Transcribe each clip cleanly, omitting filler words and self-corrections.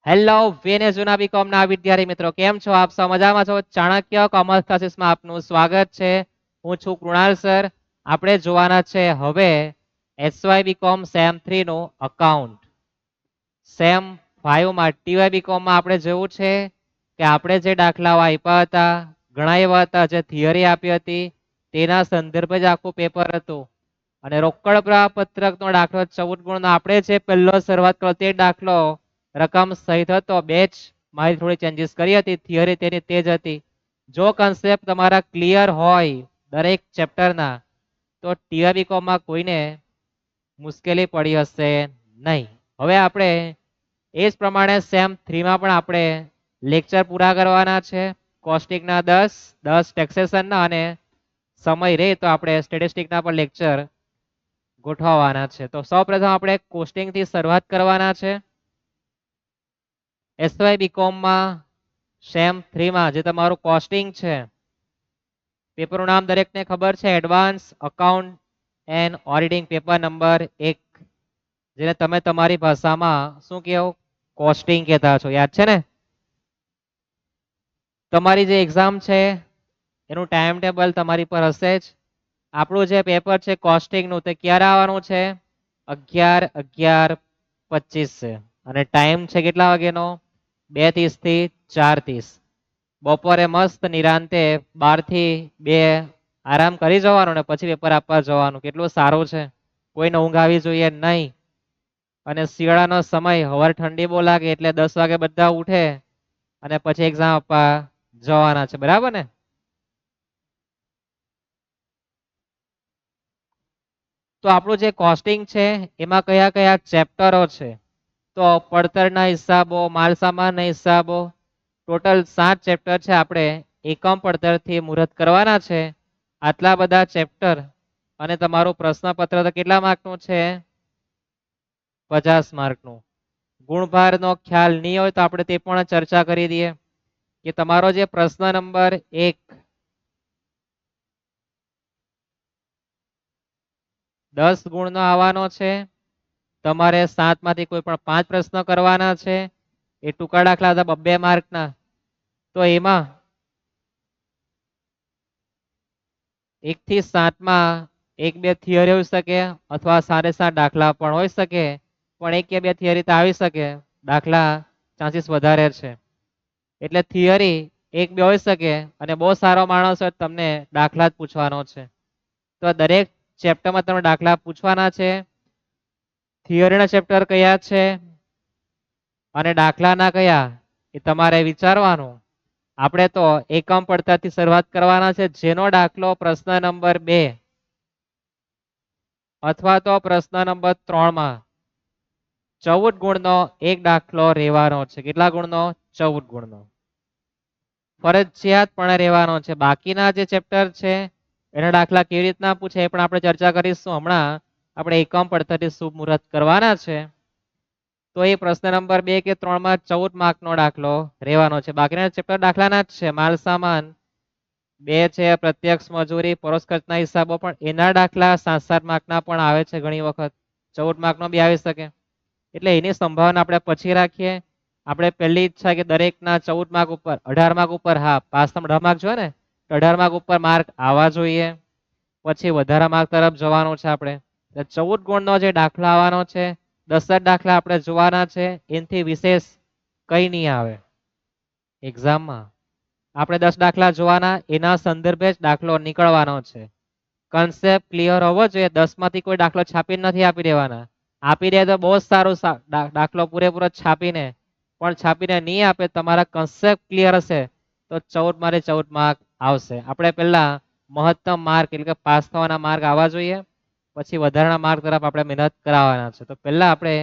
Hello વેને જૂના BCom ના વિદ્યાર્થી મિત્રો, કેમ છો આપ? સૌ મજામાં છો? ચાણક્ય કોમર્સ ક્લાસીસમાં આપનું સ્વાગત છે. હું છું કૃણાલ સર. આપણે જોવાના છે હવે એસવાય બીકોમ સેમ 3 નું અકાઉન્ટ. સેમ 5 માં ટીવાય બીકોમ માં આપણે જોયું છે કે આપણે જે દાખલાઓ આપ્યા હતા, ઘણા એવા હતા જે થિયરી આપી હતી, તેના સંદર્ભે જ આખું પેપર હતું. અને રોકડ પ્રપત્રકનો દાખલો 14 ગુણનો આપણે જે પહેલો શરૂઆત કરો તે દાખલો રકમ સહિત હતો. બેચ મારી થોડી ચેન્જીસ કરી હતી, થિયરી તેની તે જ હતી. જો કન્સેપ્ટ તમારા ક્લિયર હોય દરેક ચેપ્ટરના, તો ટીઆરબીકોમમાં કોઈને મુશ્કેલી પડી હશે નહીં. હવે આપણે એ જ પ્રમાણે સેમ 3 માં પણ આપણે લેક્ચર પૂરા કરવાના છે. કોસ્ટિકના 10 ટેક્સેશનના, અને સમય રહે તો આપણે સ્ટેટિસ્ટિકના પણ લેક્ચર ગોઠવવાના છે. તો સૌપ્રથમ આપણે કોસ્ટિંગ થી શરૂઆત કરવાના છે. એસવાય બીકોમમાં સેમ 3 માં જે તમારું કોસ્ટિંગ છે, પેપરનું નામ દરેકને ખબર છે, advance account and auditing paper number 1, જેને તમે તમારી ભાષામાં શું કહો, કોસ્ટિંગ કહેતા છો. યાદ છે ને? તમારી જે એક્ઝામ છે એનું ટાઈમ ટેબલ તમારી પર હશે જ. આપણું જે પેપર છે કોસ્ટિંગનું, તે ક્યારે આવવાનું છે? 11/11/25 છે. અને ટાઈમ છે કેટલા વાગ્યાનો? 2:30 થી 4:30. બપોરે મસ્ત નિરાંતે 12 થી 2 આરામ કરી જવાનું ને પછી પેપર આપવા જવાનું. કેટલું સારું છે. કોઈને ઊંઘ આવી જોઈએ નહીં. અને શિયાળાનો સમય, હવાર ઠંડી બહુ લાગે એટલે 10 વાગે બધા ઉઠે અને પછી એક્ઝામ આપવા જવાના છે. બરાબર ને? તો આપણું જે કોસ્ટિંગ છે એમાં કયા કયા ચેપ્ટરો છે? તો પડતરના હિસાબો, માલ સામાનના હિસાબો, ટોટલ 7 ચેપ્ટર છે. આપણે એકમ પડતરથી મુહૂર્ત કરવાના છે. આટલા બધા ચેપ્ટર અને તમારું પ્રશ્નપત્ર તો કેટલા માર્કનું છે? 50 માર્કનું. ગુણભારનો ખ્યાલ નહીં હોય તો આપણે તે પણ ચર્ચા કરી દઈએ કે તમારો જે પ્રશ્ન નંબર 1 10 ગુણનો આવવાનો છે. તમારે 7 માંથી કોઈ પણ 5 પ્રશ્નો કરવાના છે. એ ટૂંકા દાખલા હતા 2 માર્કના. તો એમાં 1 થી 7 માં 1-2 થિયરી હોઈ શકે, અથવા 7.5 દાખલા પણ હોઈ શકે. પણ 1 કે 2 થિયરી તો આવી શકે, દાખલા ચાન્સીસ વધારે છે. એટલે થિયરી 1-2 હોઈ શકે, અને બહુ સારો માણસ હોય તમને દાખલા જ પૂછવાનો છે. તો દરેક ચેપ્ટરમાં તમને દાખલા પૂછવાના છે. થિયરીના ચેપ્ટર કયા છે અને દાખલાના કયા, એ તમારે વિચારવાનું. આપણે તો એકમ પડતરથી શરૂઆત કરવાના છે. જેનો દાખલો પ્રશ્ન નંબર 2 અથવા તો પ્રશ્ન નંબર 3 માં 14 ગુણનો એક દાખલો રહેવાનો છે. કેટલા ગુણનો? 14 ગુણનો ફરજિયાત પણ રહેવાનો છે. બાકીના જે ચેપ્ટર છે એના દાખલા કેવી રીતના પૂછે એ પણ આપણે ચર્ચા કરીશું. હમણાં આપણે એકમ પડતરથી શુભ મુહૂર્ત કરવાના છે. તો એ પ્રશ્ન નંબર 2 કે 3 માં 14 માર્કનો દાખલો રહેવાનો છે. બાકીના ચેપ્ટર દાખલાના જ છે. માલ સામાન 2 છે, પ્રત્યક્ષ મજૂરી, પરોક્ષ ખર્ચના હિસાબો, પણ એના દાખલા 7-7 માર્કના પણ આવે છે. ઘણી વખત 14 માર્કનો બી આવી શકે. એટલે એની સંભાવના આપણે પછી રાખીએ. આપણે પહેલી ઈચ્છા કે દરેકના 14 માર્ક ઉપર, 18 માર્ક ઉપર, હા પાસ 18 માર્ક જોઈએ ને, 18 માર્ક ઉપર માર્ક આવવા જોઈએ. પછી વધારા માર્ક તરફ જવાનું છે. આપણે 14 ગુણનો જે દાખલો આવવાનો છે, 10 જ દાખલા આપણે જોવાના છે. એનાથી વિશેષ કઈ નહીં આવે એક્ઝામમાં. આપણે 10 દાખલા જોવાના, એના સંદર્ભે જ દાખલો નીકળવાનો છે. કન્સેપ્ટ ક્લિયર હોવો જોઈએ. 10 માંથી કોઈ દાખલો છાપીને નથી આપી દેવાના. આપી દે તો બહુ જ સારું, દાખલો પૂરેપૂરો છાપીને. પણ છાપીને નહીં આપે, તમારા કન્સેપ્ટ ક્લિયર હશે તો 14 માંથી 14 માર્ક આવશે. આપણે પહેલા મહત્તમ માર્ક એટલે કે પાસ થવાના માર્ક આવવા જોઈએ, પછી વધારાના માર્ક તરફ આપણે મહેનત કરાવવાના છે. તો પહેલા આપણે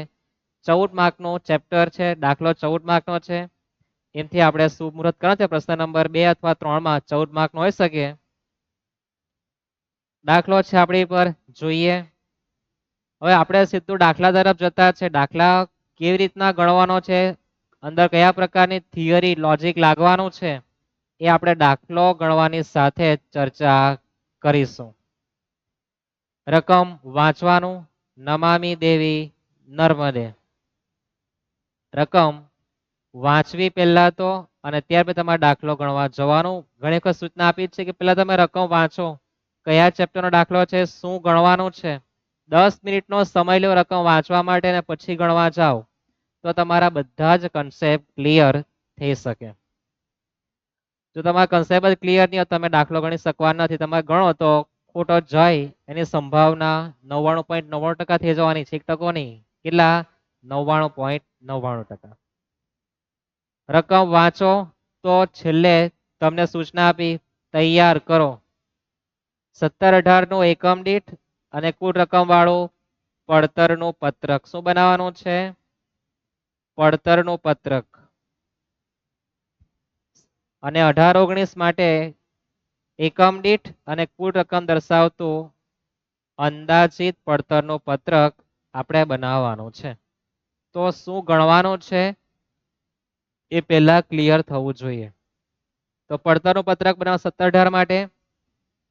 14 માર્કનો ચેપ્ટર છે, દાખલો 14 માર્કનો છે. એમથી આપણે શુભ મુહૂર્ત કરો છે. પ્રશ્ન નંબર 2 અથવા 3 માં 14 માર્કનો હોઈ શકે. દાખલો છે આપણી પર, જોઈએ. હવે આપણે સીધું દાખલા તરફ જતા છે. દાખલા કેવી રીતના ગણવાનો છે, અંદર કયા પ્રકારની થિયરી લોજિક લાગવાનું છે, એ આપણે દાખલો ગણવાની સાથે ચર્ચા કરીશું. રકમ વાંચવાનું, નમામી દેવી નર્મદે. રકમ વાંચવી પહેલા તો, અને ત્યાર પછી તમારે દાખલો ગણવા જવાનું. ઘણી વખત સૂચના આપી છે કે પહેલા તમે રકમ વાંચો, કયા ચેપ્ટરનો દાખલો છે, શું ગણવાનું છે. 10 મિનિટનો સમય લો રકમ વાંચવા માટે અને પછી ગણવા જાઓ, તો તમારા બધા જ કન્સેપ્ટ ક્લિયર થઈ શકે. જો તમારા કન્સેપ્ટ જ ક્લિયર નહીં હોય, તમે દાખલો ગણી શકવા નથી, તમે ગણો તો ખોટો જાય એની સંભાવના 99.99% થઈ જવાની છે, 1% નહીં. કેટલા? 99.99%. રકમ વાંચો, તો છેલ્લે તમને સૂચના આપી તૈયાર કરો 17-18 નું એકમ દીઠ અને કુલ રકમ વાળું પડતરનું પત્રક. શું બનાવવાનું છે? પડતરનું પત્રક. અને 18-19 માટે એકમ દીઠ અને કુલ રકમ દર્શાવતું અંદાજિત પડતરનું પત્રક આપણે બનાવવાનું છે. તો શું ગણવાનું છે એ પહેલા ક્લિયર થવું જોઈએ. તો પડતરનું પત્રક બનાવવા 17-18 માટે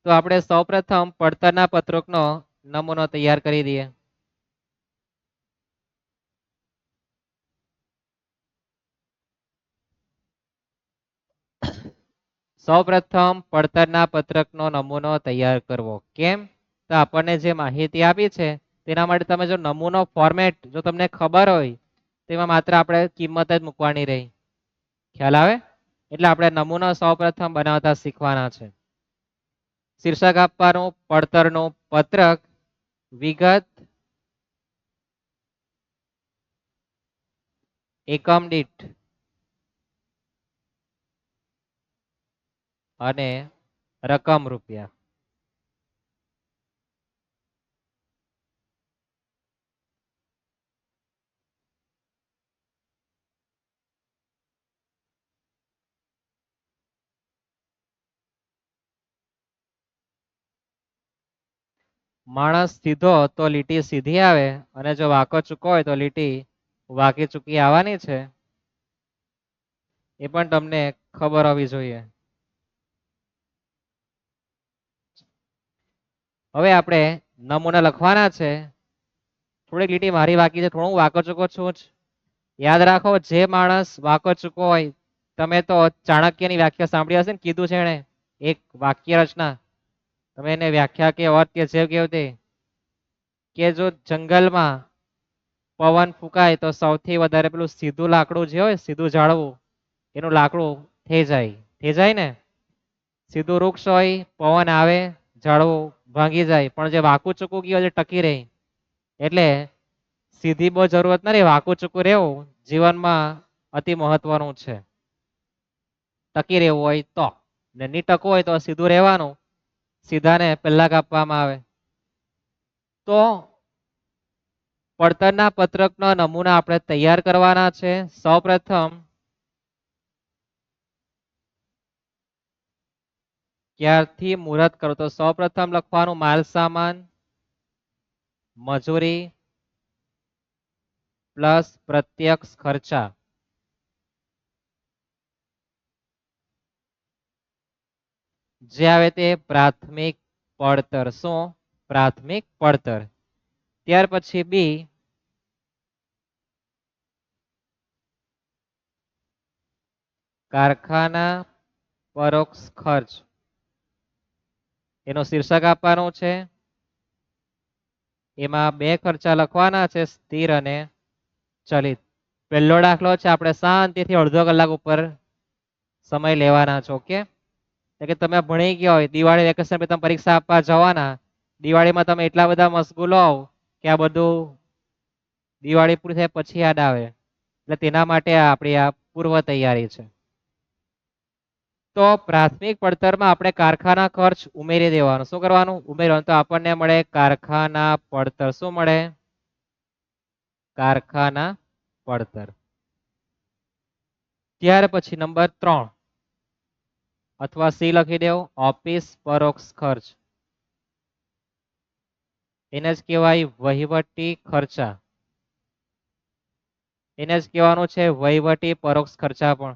તો આપણે સૌપ્રથમ પડતરના પત્રકનો નમૂનો તૈયાર કરી દઈએ. સૌપ્રથમ પડતરના પત્રકનો નમૂનો તૈયાર કરવો. કેમ? તો આપણને જે માહિતી આપી છે તેના માટે તમે જો નમૂનો ફોર્મેટ જો તમને ખબર હોય, તેમાં માત્ર આપણે કિંમત જ મૂકવાની રહી. ખ્યાલ આવે? એટલે આપણે નમૂનો સૌપ્રથમ બનાવતા શીખવાના છે. શીર્ષક આપવાનું પડતરનું પત્રક, વિગત એકમ દીઠ અને રકમ રૂપિયા. માણસ સીધો તો લીટી સીધી આવે, અને જો વાંકો ચૂકો હોય તો લીટી વાંકી ચૂકી આવવાની છે. એ પણ તમને ખબર હોવી જોઈએ. હવે આપણે નમૂના લખવાના છે. થોડીક લીટી મારી વાંકી છે, થોડું વાંકો ચૂકો છું જ. યાદ રાખો, જે માણસ વાંકો ચૂકો હોય, તમે તો ચાણક્યની વ્યાખ્યા સાંભળી હશે ને, કીધું છે એને એક વાક્ય રચના. તમે એને વ્યાખ્યા કે અર્થ કે જે કહેવતે કે જો જંગલમાં પવન ફૂંકાય તો સૌથી વધારે પેલું સીધું લાકડું જે હોય, સીધું ઝાડવું, એનું લાકડું થઈ જાય ને. સીધું વૃક્ષ હોય, પવન આવે, ઝાડવું ભાંગી જાય, પણ જે વાંકું ચૂકું ગયું હોય ટકી રહે. એટલે સીધી બહુ જરૂરત નથી, વાંકું ચૂકું રહેવું જીવનમાં અતિ મહત્વનું છે. ટકી રહેવું હોય તો, ને નહીં ટકવું હોય તો સીધું રહેવાનું. સીધાને પહેલા કાપવામાં આવે. તો પડતરના પત્રકનો નમૂના આપણે તૈયાર કરવાના છે. સૌપ્રથમ ક્યારથી મુહૂર્ત કરો, તો સૌપ્રથમ લખવાનું માલ સામાન, મજૂરી પ્લસ પ્રત્યક્ષ ખર્ચા. જે આવે તે પ્રાથમિક પડતર. શું? પ્રાથમિક પડતર. ત્યાર પછી બી કારખાના પરોક્ષ ખર્ચ. એનો શીર્ષક આપવાનું છે. એમાં બે ખર્ચા લખવાના છે, સ્થિર અને ચલિત. પહેલો દાખલો છે, આપણે શાંતિથી અડધો કલાક ઉપર સમય લેવાના છો. ઓકે? કે તમે ભણી ગયા હોય, દિવાળી વેકેશન તમે પરીક્ષા આપવા જવાના, દિવાળીમાં તમે એટલા બધા મશગુલ હોવ કે આ બધું દિવાળી પૂરી થાય પછી યાદ આવે. એટલે તેના માટે આપણી આ પૂર્વ તૈયારી છે. તો પ્રાથમિક પડતરમાં આપણે કારખાના ખર્ચ ઉમેરી દેવાનો. શું કરવાનું? ઉમેરવાનું. તો આપણને મળે કારખાના પડતર. શું મળે? કારખાના પડતર. ત્યાર પછી નંબર 3 અથવા સી લખી દેવો, ઓફિસ પરોક્ષ ખર્ચ. એને જ કહેવાય વહીવટી ખર્ચા. એને જ કહેવાનું છે વહીવટી પરોક્ષ ખર્ચા. પણ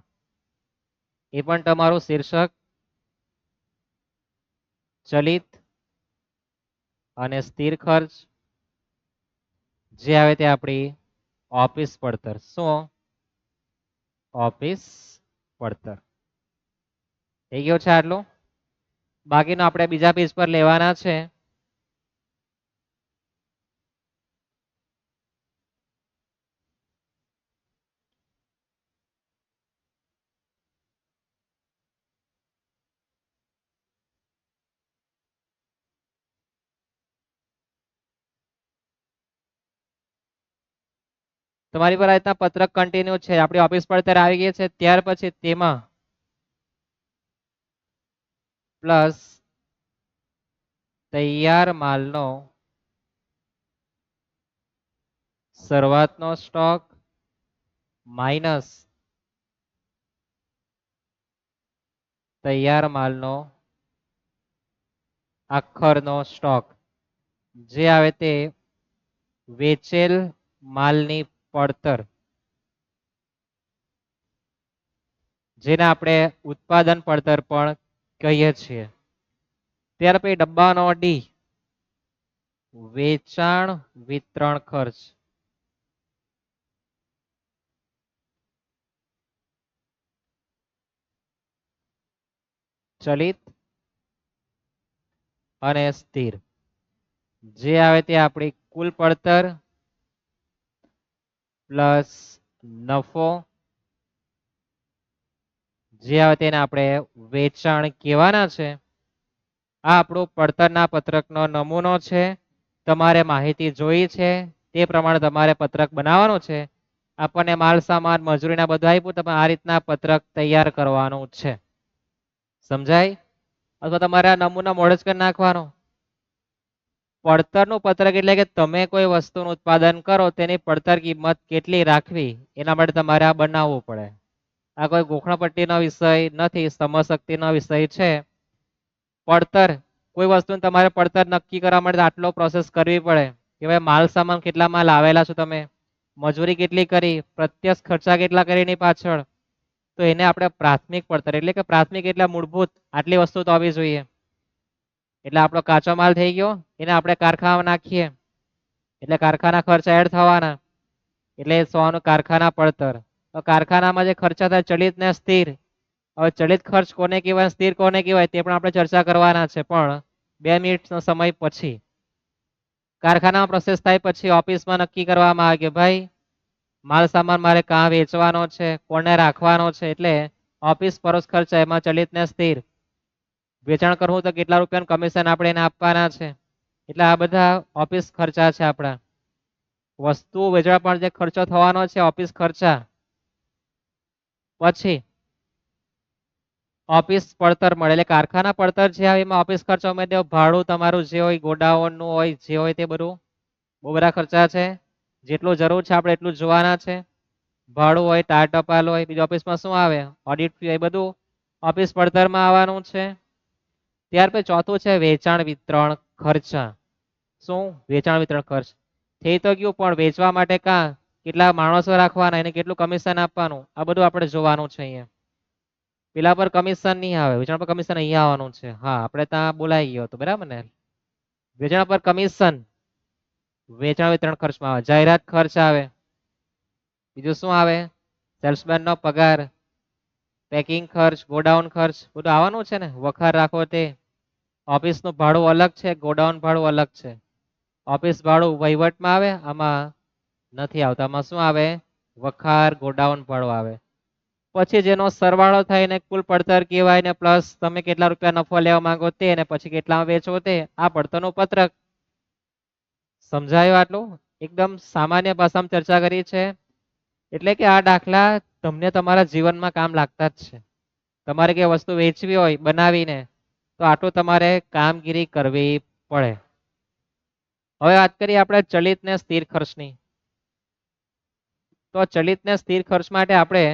એ પણ તમારું શીર્ષક ચલિત અને સ્થિર ખર્ચ. જે આવે તે આપણી ઓફિસ પડતર. શું? ઓફિસ પડતર. થઈ ગયો છે આટલું. બાકીનું આપણે બીજા પેજ પર લેવાના છે. તમારી પર આ રીતના પત્રક કન્ટિન્યુ છે. આપણી ઓફિસ પડતર આવી ગઈ છે. ત્યાર પછી તેમાં પ્લસ તૈયાર માલનો શરૂઆતનો સ્ટોક માઇનસ તૈયાર માલનો આખરનો સ્ટોક, જે આવે તે વેચેલ માલની પડતર, જેને આપણે ઉત્પાદન પડતર પણ કહીએ છીએ. ત્યાર પછી ડબ્બાનો ડી, વેચાણ વિતરણ ખર્ચ. ચલિત અને સ્થિર, જે આવે તે આપણી કુલ પડતર પ્લસ નફો, જે આવે તેને આપણે વેચાણ કહેવાના છે. આ આપણું પડતરના પત્રકનો નમૂનો છે. તમારે માહિતી જોઈ છે તે પ્રમાણે તમારે પત્રક બનાવવાનું છે. આપણને માલ સામાન મજૂરીના બધું આપ્યું, તમે આ રીતના પત્રક તૈયાર કરવાનું છે. સમજાય? અથવા તમારે આ નમૂના મોડે જ કરી નાખવાનો. પડતરનું પત્રક એટલે કે તમે કોઈ વસ્તુનું ઉત્પાદન કરો તેની પડતર કિંમત કેટલી રાખવી, એના માટે તમારે આ બનાવવું પડે. આ કોઈ ગોખણપટ્ટીનો વિષય નથી, સમજશક્તિનો વિષય છે. પડતર, કોઈ વસ્તુ તમારે પડતર નક્કી કરવા માટે આટલો પ્રોસેસ કરવી પડે કે ભાઈ માલ સામાન કેટલા માલ આવેલા છો, તમે મજૂરી કેટલી કરી, પ્રત્યક્ષ ખર્ચા કેટલા કરી એની પાછળ, તો એને આપણે પ્રાથમિક પડતર એટલે કે પ્રાથમિક એટલે મૂળભૂત આટલી વસ્તુ તો આવવી જોઈએ. એટલે આપણો કાચો માલ થઈ ગયો, એને આપણે કારખાનામાં નાખીએ એટલે કારખાના ખર્ચા એડ થવાના, એટલે 100 નું કારખાના પડતર. તો કારખાનામાં જે ખર્ચા થાય ચલિત ને સ્થિર. હવે ચલિત ખર્ચ કોને કહેવાય, સ્થિર કોને કહેવાય તે પણ આપણે ચર્ચા કરવાના છે, પણ 2 મિનિટનો સમય પછી. કારખાનામાં પ્રોસેસ થાય પછી ઓફિસમાં નક્કી કરવામાં આવે કે ભાઈ માલ સામાન મારે કાં વેચવાનો છે, કોને રાખવાનો છે, એટલે ઓફિસ પરોક્ષ ખર્ચા એમાં ચલિત ને સ્થિર. વેચાણ કરવું તો કેટલા રૂપિયાનું કમિશન આપણે એને આપવાના છે, એટલે આ બધા ઓફિસ ખર્ચા છે આપણા. વસ્તુ વેચવા પણ જે ખર્ચો થવાનો છે ઓફિસ ખર્ચા. પછી ઓફિસ પડતર મળે એટલે કારખાના પડતર છે, એમાં ઓફિસ ખર્ચો ઉમેરી દેવો. ભાડું તમારું જે હોય ગોડાઉનનું હોય જે હોય તે બધું બહુ બધા ખર્ચા છે. જેટલું જરૂર છે આપણે એટલું જોવાના છે. ભાડું હોય, ટાર ટપાલ હોય, બીજી ઓફિસમાં શું આવે, ઓડિટ ફી, એ બધું ઓફિસ પડતરમાં આવવાનું છે. ત્યાર પછી ચોથું છે વેચાણ વિતરણ ખર્ચા. શું? વેચાણ વિતરણ ખર્ચ. થઈ તો ગયું, પણ વેચવા માટે કાં કેટલા માણસો રાખવાના, એને કેટલું કમિશન આપવાનું, આ બધું આપણે જોવાનું છે. અહીંયા પેલા પર કમિશન નહીં આવે, વેચાણ પર કમિશન અહીંયા આવવાનું છે. હા, આપણે ત્યાં બોલાઈ ગયો હતો, બરાબર ને. વેચાણ પર કમિશન વેચાણ વિતરણ ખર્ચમાં આવે. જાહેરાત ખર્ચ આવે. બીજું શું આવે? સેલ્સમેન નો પગાર, પેકિંગ ખર્ચ, ગોડાઉન ખર્ચ, બધું આવવાનું છે ને. વખાર રાખો તે. ઓફિસ નું ભાડું અલગ છે, ગોડાઉન ભાડું અલગ છે. ઓફિસ ભાડું વહીવટમાં આવે, આમાં નથી આવતા. આમાં શું આવે? વખાર, ગોડાઉન ભાડું આવે. પછી જેનો સરવાળો થાય ને કુલ પડતર કહેવાય, ને પ્લસ તમે કેટલા રૂપિયા નફો લેવા માંગો તે, ને પછી કેટલા વેચો તે, આ પડતરનું પત્રક. સમજાયું આટલું? એકદમ સામાન્ય ભાષામાં ચર્ચા કરી છે. એટલે કે આ દાખલા તમને તમારા જીવનમાં કામ લાગતા જ છે. તમારે કઈ વસ્તુ વેચવી હોય બનાવીને, તો આટલું તમારે કામગીરી કરવી પડે. હવે વાત કરીએ આપણે ચલિત ને સ્થિર ખર્ચની. તો ચલિત ને સ્થિર ખર્ચ માટે આપણે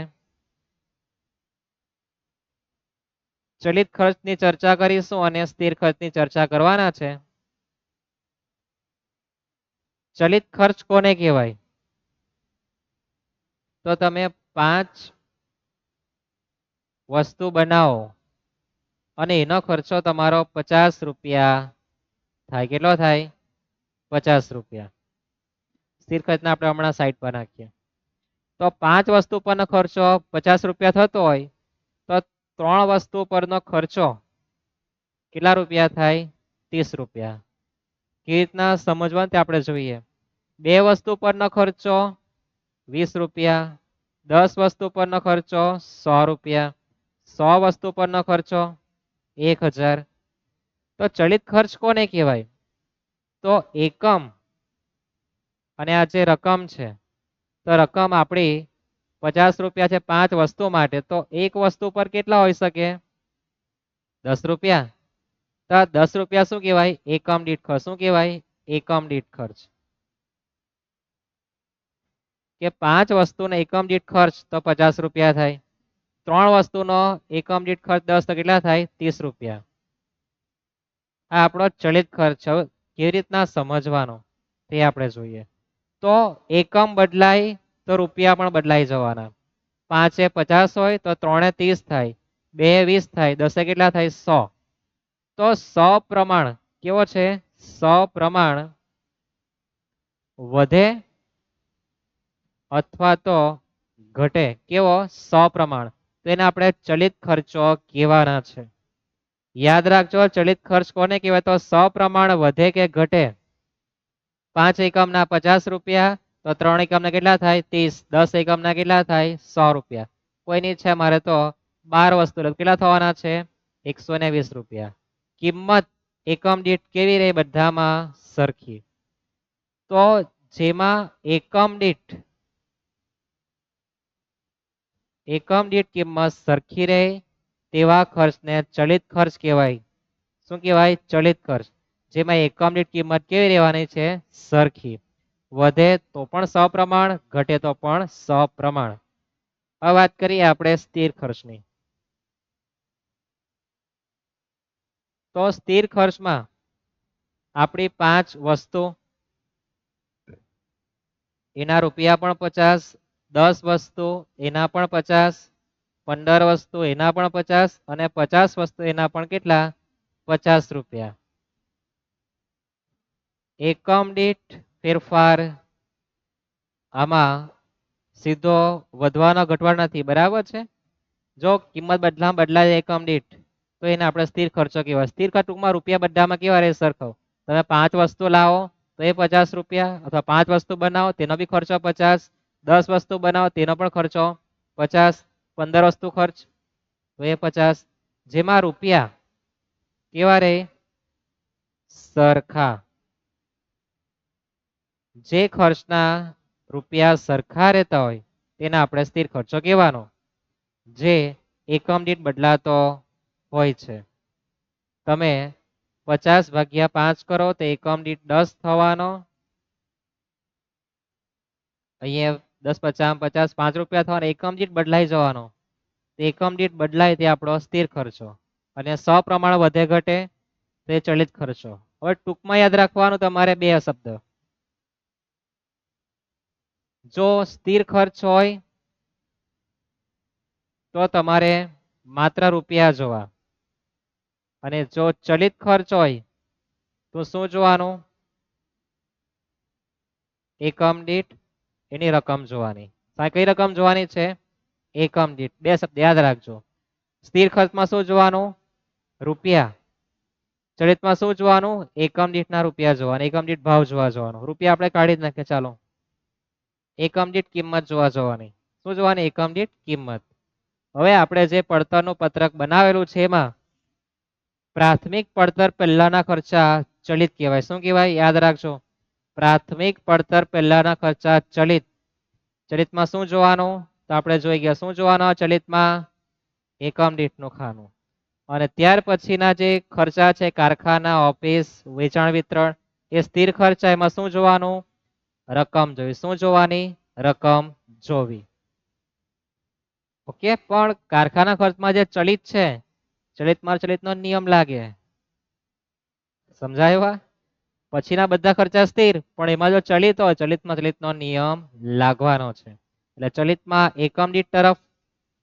ચલિત ખર્ચની ચર્ચા કરીશું અને સ્થિર ખર્ચની ચર્ચા કરવાના છે. ચલિત ખર્ચ કોને કહેવાય? તો તમે 5 વસ્તુ બનાવો અને એનો ખર્ચો તમારો 50 રૂપિયા થાય. કેટલો થાય? 50 રૂપિયા. સ્થિર ખર્ચને આપણે હમણાં સાઈડ પર નાખીએ. તો 5 વસ્તુ પરનો ખર્ચો 50 રૂપિયા થતો હોય તો 3 વસ્તુ પરનો ખર્ચો કેટલા રૂપિયા થાય? 30 રૂપિયા. કેવી રીતના સમજવાનું તે આપણે જોઈએ. 2 વસ્તુ પરનો ખર્ચો 20 રૂપિયા, 10 વસ્તુ પરનો ખર્ચો 100 રૂપિયા, 100 વસ્તુ પરનો ખર્ચો 1000. તો ચલિત ખર્ચ કોને કહેવાય? તો એકમ અને આ જે રકમ છે, તો રકમ આપણી 50 રૂપિયા છે 5 વસ્તુ માટે, તો એક વસ્તુ પર કેટલા હોઈ શકે? 10 રૂપિયા. તો 10 રૂપિયા શું કહેવાય? એકમ દીઠ ખર્ચ. શું કહેવાય? એકમ દીઠ ખર્ચ. કે 5 વસ્તુનો એકમ દીઠ ખર્ચ તો 50 રૂપિયા થાય. 3 વસ્તુનો એકમ દીઠ ખર્ચ 10 તો કેટલા થાય? 30 રૂપિયા. આ આપણો ચલિત ખર્ચ. હવે કેવી રીતના સમજવાનો તે આપણે જોઈએ. તો એકમ બદલાય તો રૂપિયા પણ બદલાઈ જવાના. 5 એ 50 હોય તો 3 એ 30 થાય, 2 એ 20 થાય, 10 એ કેટલા થાય? 100. તો 100 પ્રમાણ કેવો છે? 100 પ્રમાણ વધે અથવા તો ઘટે. કેવો? 100 પ્રમાણ. તો એને આપણે ચલિત ખર્ચો કહેવાના છે. યાદ રાખજો, ચલિત ખર્ચ કોને કહેવાય? તો 100 પ્રમાણ વધે કે ઘટે. 5 એકમના 50 રૂપિયા તો 3 એકમના કેટલા થાય? 30. 10 એકમના કેટલા થાય? 100 રૂપિયા. કોઈની ઈચ્છા મારે તો 12 વસ્તુ કેટલા થવાના છે? 120 રૂપિયા. કિંમત એકમ દીઠ કેવી રહે? બધામાં સરખી. તો જેમાં એકમ દીઠ કિંમત સરખી રહે તેવા ખર્ચને ચલિત ખર્ચ કહેવાય. શું કહેવાય? ચલિત ખર્ચ. જેમાં એકમ દીઠ કિંમત કેવી રહેવાની છે? સરખી. વધે તો પણ સપ્રમાણ, ઘટે તો પણ સપ્રમાણ. હવે વાત કરીએ આપણે સ્થિર ખર્ચની. તો સ્થિર ખર્ચમાં આપણી 5 વસ્તુ, એના રૂપિયા પણ 50, 10 વસ્તુ એના પણ 50, 15 વસ્તુ એના પણ 50 અને 50 વસ્તુ એના પણ કેટલા? 50 રૂપિયા. એકમ દીઠ ફેરફાર આમાં સીધો વધવાનો ઘટવાનો નથી, બરાબર છે. જો કિંમત બદલાય એકમ દીઠ તો એને આપણે સ્થિર ખર્ચો કહેવાય. સ્થિર ખર્ચ ટૂંકમાં રૂપિયા બધામાં કેવા રહે? સરખો. તમે 5 વસ્તુ લાવો તો એ 50 રૂપિયા, અથવા 5 વસ્તુ બનાવો તેનો બી ખર્ચો 50, 10 વસ્તુ બનાવો તેનો પણ ખર્ચો 50, 15 વસ્તુ ખર્ચ તો એ 50. જેમાં રૂપિયા કેવા રહે? સરખા. જે ખર્ચના રૂપિયા સરખા રહેતા હોય તેને આપણે સ્થિર ખર્ચો કહેવાનો, જે એકમ દીઠ બદલાતો હોય છે. તમે 50 ભાગ્યા 5 કરો તો એકમ દીઠ 10 થવાનો. અહીંયા 10 50 50 5 રૂપિયા થવાનો. એકમ દીઠ બદલાઈ જવાનો. એકમ દીઠ બદલાય તે આપણો સ્થિર ખર્ચો. અને સપ્રમાણ વધે ઘટે તે ચલિત ખર્ચો. હવે ટૂંકમાં યાદ રાખવાનું તમારે 2 શબ્દ. જો સ્થિર ખર્ચ હોય તો તમારે માત્ર રૂપિયા જોવા, અને જો ચલિત ખર્ચ હોય તો શું જોવાનું? એકમ દીઠ એની રકમ જોવાની. કઈ રકમ જોવાની છે? એકમ દીઠ. 2 શબ્દ યાદ રાખજો. સ્થિર ખર્ચમાં શું જોવાનું? રૂપિયા. ચલિતમાં શું જોવાનું? એકમ દીઠના રૂપિયા જોવાના. એકમ દીઠ ભાવ જોવા જવાનો. રૂપિયા આપણે કાઢી જ નાખીએ. ચાલો, એકમ દીઠ કિંમત જોવા જવાની. શું જોવાની? એકમ દીઠ કિંમત. હવે આપણે જે પડતરનું પત્રક બનાવેલું છે એમાં પ્રાથમિક પડતર પહેલાના ખર્ચા ચલિત કહેવાય. શું કહેવાય? યાદ રાખજો. પ્રાથમિક પડતર પહેલાના ખર્ચા ચલિત. ચલિતમાં શું જોવાનું? તો આપણે જોઈ ગયા. શું જોવાનું ચલિતમાં? એકમ દીઠનું ખાનું. અને ત્યાર પછીના જે ખર્ચા છે, કારખાના, ઓફિસ, વેચાણ વિતરણ, એ સ્થિર ખર્ચા. એમાં શું જોવાનું? રકમ જોવી. શું જોવાની? રકમ જોવી. ઓકે. પણ કારખાના ખર્ચમાં જે ચલિત છે, ચલિતનો નિયમ લાગે. સમજાયું? પછીના બધા ખર્ચા સ્થિર, પણ એમાં જો ચલિત હોય, ચલિતનો નિયમ લાગવાનો છે. એટલે ચલિતમાં એકમ દીઠ તરફ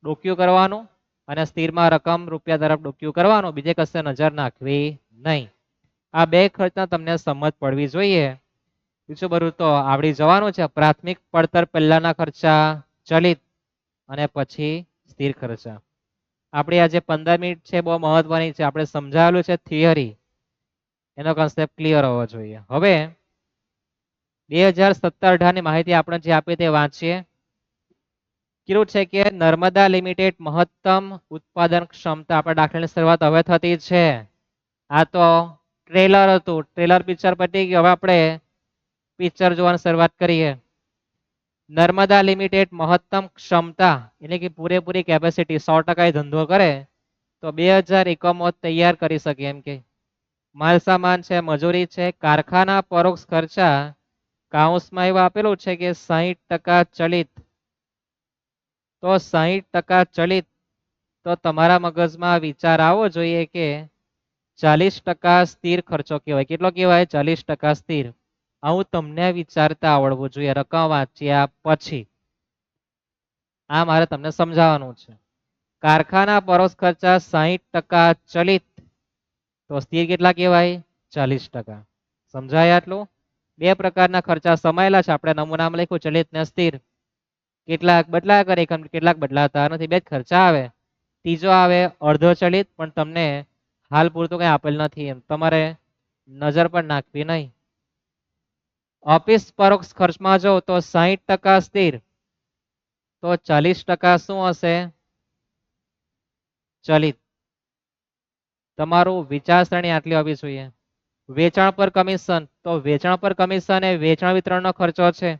ડોક્યું કરવાનું અને સ્થિરમાં રકમ રૂપિયા તરફ ડોક્યું કરવાનું. બીજે કશે નજર નાખવી નહીં. આ 2 ખર્ચના તમને સમજ પડવી જોઈએ. બીજું બધું તો આવડી જવાનું છે. પ્રાથમિક પડતર પહેલાના ખર્ચા ચલિત અને પછી સ્થિર ખર્ચા. આપણી આજે 15 મિનિટ છે બહુ મહત્વની છે. આપણે સમજાવેલું છે થિયરી, એનો કન્સેપ્ટ ક્લિયર હોવો જોઈએ. હવે 2017-18 ની માહિતી આપણે જે આપી તે વાંચીએ. કીધું છે કે નર્મદા લિમિટેડ મહત્તમ ઉત્પાદન ક્ષમતા, આપણે દાખલાની શરૂઆત હવે થતી છે. આ તો ટ્રેલર હતું, ટ્રેલર પિક્ચર પતી ગયું. હવે આપણે પિક્ચર જોવાની શરૂઆત કરીએ. નર્મદા લિમિટેડ મહત્તમ ક્ષમતા એટલે કે પૂરેપૂરી કેપેસિટી 100% ધંધો કરે તો 2000 એકમો તૈયાર કરી શકે. એમ કે માલ સામાન છે, મજૂરી છે, કારખાના પરોક્ષ ખર્ચા કાઉન્સમાં એવું આપેલું છે કે 60% ચલિત. તો 60% ચલિત, તો તમારા મગજમાં વિચાર આવવો જોઈએ કે 40% સ્થિર ખર્ચો કહેવાય. કેટલો કહેવાય? 40% સ્થિર. આવું તમને વિચારતા આવડવું જોઈએ રકમ વાંચ્યા પછી. આ મારે તમને સમજાવવાનું છે. કારખાના પરોક્ષ ખર્ચા 60% ચલિત, તો સ્થિર કેટલા કહેવાય? 40%. સમજાય આટલું? બે પ્રકારના ખર્ચા સમાયેલા છે. આપણે નમૂનામાં લખ્યું ચલિત ને સ્થિર. કેટલાક બદલાયા કરે એકમ, કેટલાક બદલાતા નથી. બે જ ખર્ચા આવે. ત્રીજો આવે અર્ધો ચલિત, પણ તમને હાલ પૂરતું કઈ આપેલ નથી, એમ તમારે નજર પણ નાખવી નહીં. ઓફિસ પરોક્ષ ખર્ચમાં જો તો 60% સ્થિર, તો 40% શું હશે? ચલિત. તમારું વિચારસરણી આટલી હોવી જોઈએ. વેચાણ પર કમિશન, તો વેચાણ પર કમિશન એ વેચાણ વિતરણનો ખર્ચો છે.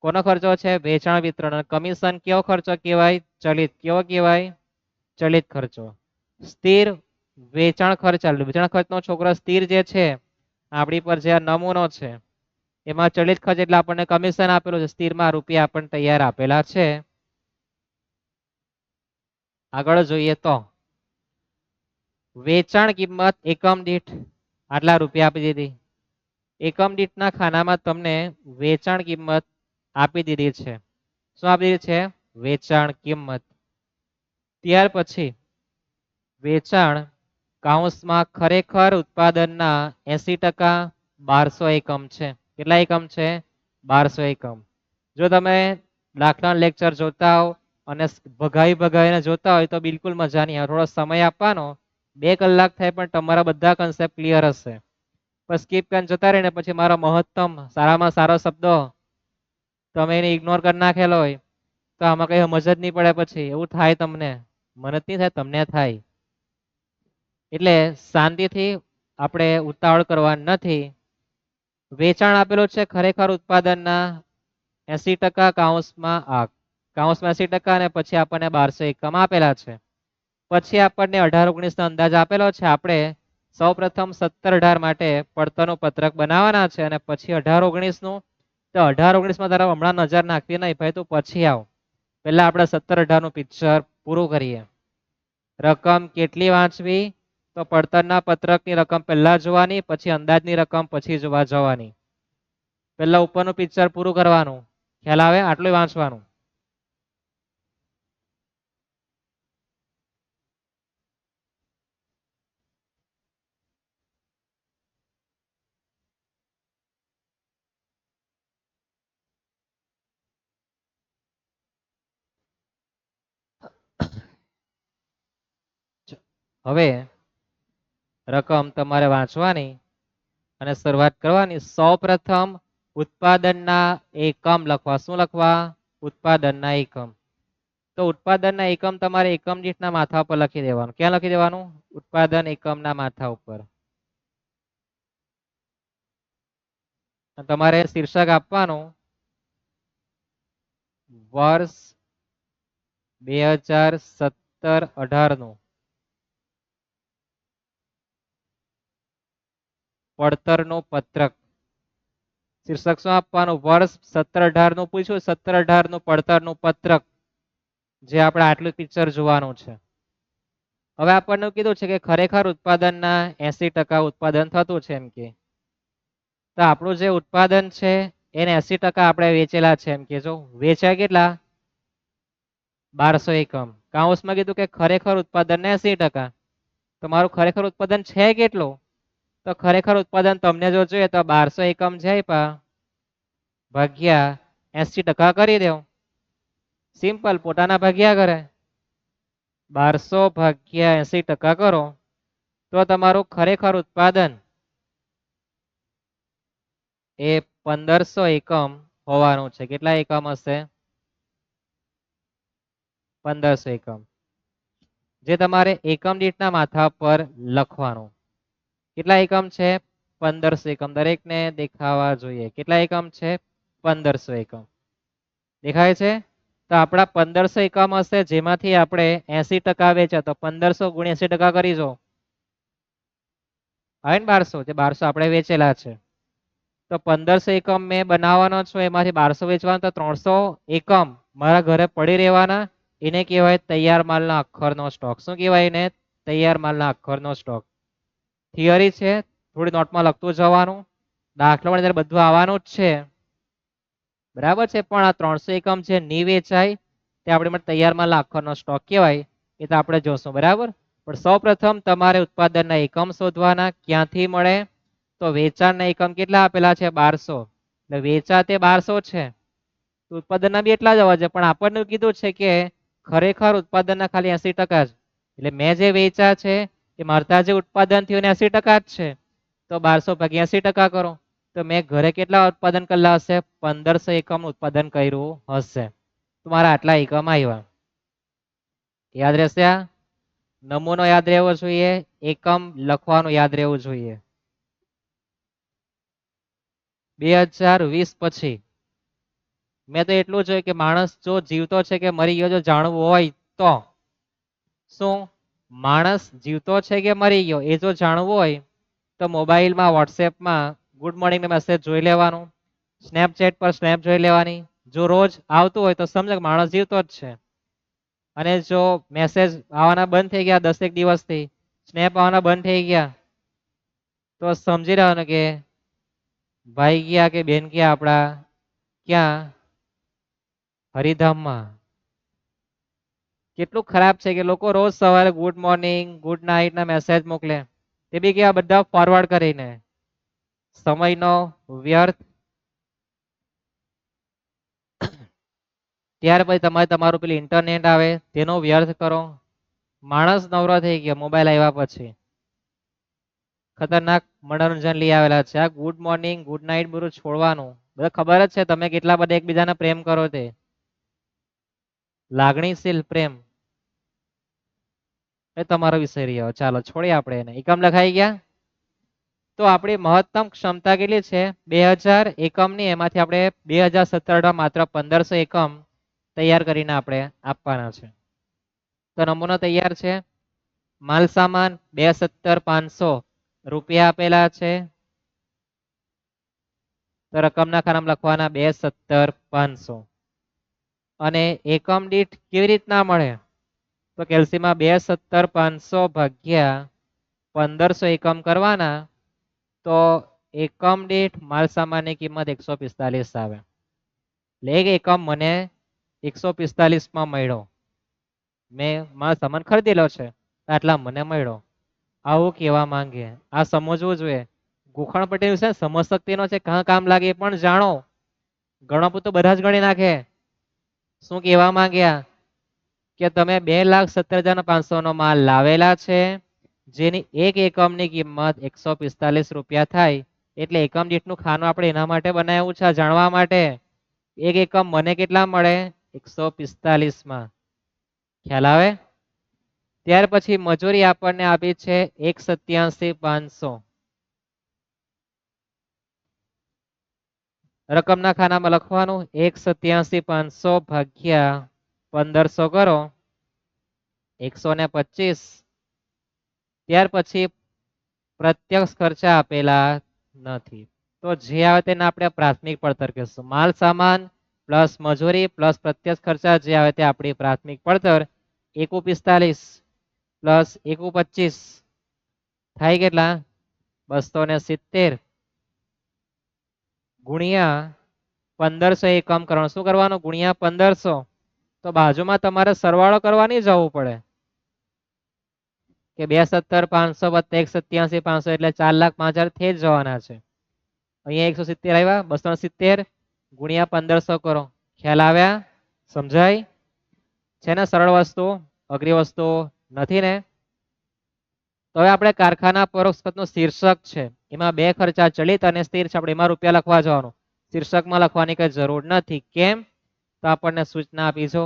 કોનો ખર્ચો છે? વેચાણ વિતરણ. કમિશન કેવો ખર્ચો કહેવાય? ચલિત. કેવો કહેવાય? ચલિત ખર્ચો. સ્થિર વેચાણ ખર્ચ, વેચાણ ખર્ચનો છોકરો સ્થિર જે છે આપણી પર જે નમૂનો છે એમાં ચલિત ખર્ચ એટલે આપણને કમિશન આપેલું છે, સ્થિરમાં રૂપિયા આપણને તૈયાર આપેલા છે. આગળ જોઈએ તો વેચાણ કિંમત એકમ દીઠ આટલા રૂપિયા આપી દીધી. એકમ દીઠના ખાનામાં તમને વેચાણ કિંમત આપી દીધી છે. શું આપી દીધી છે? વેચાણ કિંમત. ત્યાર પછી વેચાણ કાઉન્સમાં ખરેખર ઉત્પાદનના 80% 1200 એકમ છે. કેટલા એકમ છે? 1200 એકમ. જો તમે દાખલા લેક્ચર જોતા હો અને ભગાઈને જોતા હોય તો બિલકુલ મજા નહીં આવે. થોડો સમય આપવાનો, 2 કલાક થાય પણ તમારા બધા કન્સેપ્ટ ક્લિયર હશે. પણ સ્કીપ કરીને જતા રહીને પછી મારો મહત્તમ સારામાં સારો શબ્દો તમે એને ઇગ્નોર કરી નાખેલો હોય તો આમાં કઈ સમજ જ નહીં પડે. પછી એવું થાય તમને, મને જ નહીં થાય, તમને થાય. એટલે શાંતિથી આપણે ઉતાવળ કરવાની નથી. વેચાણ આપેલું છે ખરેખર ઉત્પાદનના 80% કાઉન્સમાં 80% અને પછી આપણને 1200 એકમ આપેલા છે. પછી આપણને 18-19 નો અંદાજ આપેલો છે. આપણે સૌપ્રથમ 17-18 માટે પડતરનું પત્રક બનાવવાના છે અને પછી 18-19 નું. તો 18-19 માં તારા હમણાં નજર નાખવી નહીં ભાઈ, તું પછી આવ. પહેલા આપણે 17-18 નું પિક્ચર પૂરું કરીએ. રકમ કેટલી વાંચવી? તો પડતરના પત્રકની રકમ પહેલા જોવાની, પછી અંદાજની રકમ પછી જોવા જવાની. પહેલા ઉપરનું પિક્ચર પૂરું કરવાનું. ખ્યાલ આવે? આટલું વાંચવાનું. હવે રકમ તમારે વાંચવાની અને શરૂઆત કરવાની. સૌપ્રથમ ઉત્પાદનના એકમ લખવા. શું લખવા? ઉત્પાદનના એકમ. તો ઉત્પાદનના એકમ તમારે એકમ દીઠના માથા ઉપર લખી દેવાનું. ક્યાં લખી દેવાનું? ઉત્પાદન એકમના માથા ઉપર. તમારે શીર્ષક આપવાનું વર્ષ 2017-18 નું પડતરનું પત્રક. શીર્ષક શું આપવાનું? વર્ષ 17-18 નું પૂછ્યું, 17-18 નું પડતરનું પત્રક, જે આપણે આટલું પિક્ચર જોવાનું છે. હવે આપણને કીધું છે કે ખરેખર ઉત્પાદનના 80% ઉત્પાદન થતું છે. એમ કે તો આપણું જે ઉત્પાદન છે એને 80% આપણે વેચેલા છે. એમ કે જો વેચાય કેટલા? 1200 એકમ. કાઉન્સમાં કીધું કે ખરેખર ઉત્પાદન ને 80%. તો મારું ખરેખર ઉત્પાદન છે કેટલું? તો ખરેખર ઉત્પાદન તમને જો જોઈએ તો 1200 એકમ છે ભાગ્યા 80% કરી દો. સિમ્પલ, પોતાના ભાગ્યા કરે. 1200 ભાગ્યા 80% કરો તો તમારું ખરેખર ઉત્પાદન એ 1500 એકમ હોવાનું છે. કેટલા એકમ હશે? 1500 એકમ. જે તમારે એકમ દીઠના માથા પર લખવાનું. કેટલા એકમ છે? 1500 એકમ. દરેકને દેખાવા જોઈએ. કેટલા એકમ છે? 1500 એકમ. દેખાય છે? તો આપણા 1500 એકમ હશે, જેમાંથી આપણે 80% વેચે તો 1500 ગુણ્યા 80% કરીશું. આવે ને 1200, જે 1200 આપણે વેચેલા છે. તો 1500 એકમ મેં બનાવવાનો છું, એમાંથી 1200 વેચવાના, તો 300 એકમ મારા ઘરે પડી રહેવાના. એને કહેવાય તૈયાર માલના અખરનો સ્ટોક. શું કહેવાય એને? તૈયાર માલના અખરનો સ્ટોક. થિયરી છે, થોડી નોટમાં લખતું જવાનું. દાખલામાં ત્યારે બધું આવવાનું જ છે, બરાબર છે. પણ આ 300 એકમ છે ની વેચાય, તે આપણે માટે તૈયાર માલના અખરનો સ્ટોક કહેવાય. એ તો આપણે જોશું, બરાબર. પણ સૌપ્રથમ તમારે ઉત્પાદનના એકમ શોધવાના. ક્યાંથી મળે? તો વેચાણના એકમ કેટલા આપેલા છે? 1200. એટલે વેચા તે 1200 છે, ઉત્પાદનના બી એટલા જ આવવા છે. પણ આપણને કીધું છે કે ખરેખર ઉત્પાદનના ખાલી 80% જ. એટલે મેં જે વેચા છે એ મારતા જે ઉત્પાદન થયું એને 80% જ છે. તો 1200 ભાગ્યા 80% કરો તો મેં ઘરે કેટલા ઉત્પાદન કરેલા હશે? 1500 એકમ ઉત્પાદન કર્યું હશે. તો મારા આટલા એકમ આવ્યા. યાદ રહેશે? આ નમૂનો યાદ રહેવો જોઈએ, એકમ લખવાનું યાદ રહેવું જોઈએ. 2020 પછી મેં તો એટલું જોયું કે માણસ જો જીવતો છે કે મરી ગયો, જો જાણવું હોય તો શું માણસ જીવતો છે કે મરી ગયો એ જો જાણવું હોય તો મોબાઈલમાં વોટ્સએપમાં ગુડ મોર્નિંગ મેસેજ જોઈ લેવાનું, સ્નેપચેટ પર સ્નેપ જોઈ લેવાની. જો રોજ આવતું હોય તો સમજો કે માણસ જીવતો જ છે. અને જો મેસેજ આવવાના બંધ થઈ ગયા 10 દિવસથી, સ્નેપ આવવાના બંધ થઈ ગયા, તો સમજી રહેવાનું કે ભાઈ ગયા કે બેન ગયા આપણા ક્યાં? હરિધામમાં. કેટલું ખરાબ છે કે લોકો રોજ સવારે ગુડ મોર્નિંગ ગુડ નાઇટ ના મેસેજ મોકલે, તે બી કેવા બધા ફોરવર્ડ કરીને. સમયનો વ્યર્થ. ત્યાર પછી તમારે તમારું પેલું ઇન્ટરનેટ આવે તેનો વ્યર્થ કરો. માણસ નવરો થઈ ગયો મોબાઈલ આવ્યા પછી. ખતરનાક મનોરંજન લઈ આવેલા છે. આ ગુડ મોર્નિંગ ગુડ નાઇટ બધું છોડવાનું. બધા ખબર જ છે તમે કેટલા બધા એકબીજાને પ્રેમ કરો તે. લાગણીશીલ પ્રેમ એ તમારો વિષય રહ્યો. ચાલો છોડીએ આપણે એને. એકમ લખાઈ ગયા. તો આપણી મહત્તમ ક્ષમતા કેટલી છે? 2000 એકમની. એમાંથી આપણે 2017 માત્ર 1500 એકમ તૈયાર કરીને આપણે આપવાના છે. તો નમૂનો તૈયાર છે. માલ સામાન 217,500 રૂપિયા આપેલા છે. તો રકમના ખાનામાં લખવાના 217,500. અને એકમ દીઠ કેવી રીતના મળે? તો કેલ્સીમાં 217,500 ભાગ્યા 1500 એકમ કરવાના. તો એકમ દીઠ માલ સામાનની કિંમત 145 આવે. એટલે એક એકમ મને 145 માં મળ્યો. મેં માલ સામાન ખરીદેલો છે, આટલા મને મળ્યો. આવું કેવા માંગે. આ સમજવું જોઈએ. ગોખણ પટેલ છે સમજ શક્તિનો છે, કાં કામ લાગે એ પણ જાણો. ગણો તો બધા જ ગણી નાખે. શું કહેવા માંગ્યા? કે તમે 2,17,500 નો માલ લાવેલા છે, જેની એક એકમની કિંમત 145 રૂપિયા થાય. એટલે એકમ દીઠનું ખાનું આપણે એના માટે બનાવ્યું છે, જાણવા માટે. એક એકમ મને કેટલા મળે? 145 માં. ખ્યાલ આવે? ત્યાર પછી મજૂરી આપણને આપી છે 1,87,500. રકમના ખાનામાં લખવાનું 1,87,500 ભાગ્યા 1500 કરો 125. ત્યાર પછી પ્રત્યક્ષ ખર્ચા આપેલા નથી. તો જે આવે તેને આપણે પ્રાથમિક પડતર કહીશું. માલ સામાન પ્લસ મજૂરી પ્લસ પ્રત્યક્ષ ખર્ચા જે આવે તે આપણી પ્રાથમિક પડતર. 145 પ્લસ 125 થાય કેટલા? 270 ગુણ્યા 1500 એકમ કરવાનું. શું કરવાનું? ગુણ્યા 1500. તો બાજુમાં તમારે સરવાળો કરવાની જવું પડે કે 217,500 વત્તા 1,87,500 એટલે 4,05,000 થઈ જ જવાના છે. અહીંયા 170 આવ્યા, 270 ગુણ્યા 1500 કરો. ખ્યાલ આવ્યા? સમજાય? છે ને સરળ વસ્તુ, અઘરી વસ્તુ નથી ને. તો હવે આપણે કારખાના પરોક્ષ ખર્ચનું શીર્ષક છે એમાં બે ખર્ચા ચલિત અને સ્થિર છે, આપણે એમાં રૂપિયા લખવા જવાનું. શીર્ષકમાં લખવાની કઈ જરૂર નથી. કેમ? તો આપણને સૂચના આપી છો,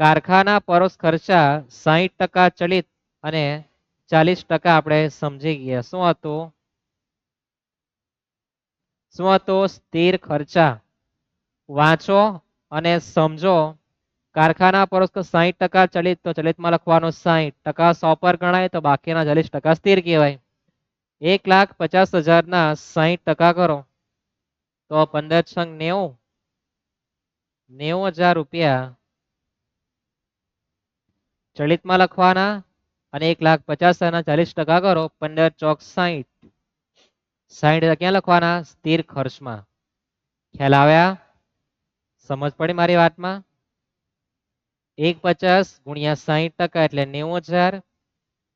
કારખાના પરોક્ષ ખર્ચા 60% ચલિત અને 40% આપણે સમજી ગયા. શું હતું? શું હતું? સ્થિર ખર્ચા. વાંચો અને સમજો. કારખાના પરોક્ષ 60% ચલિત, તો ચલિતમાં લખવાનું 60%, 100 પર ગણાય તો બાકીના 40% સ્થિર કહેવાય. 1,50,000 ના 60% કરો તો 15 છંગ 90, 90,000 રૂપિયા ચલિતમાં લખવાના અને 1,50,000 ના 40% કરો 15 ચોક 60, 60 ક્યાં લખવાના? સ્થિર ખર્ચમાં. ખ્યાલ આવ્યા? સમજ પડી મારી વાતમાં? 1,50 ગુણ્યા 60% એટલે 90,000.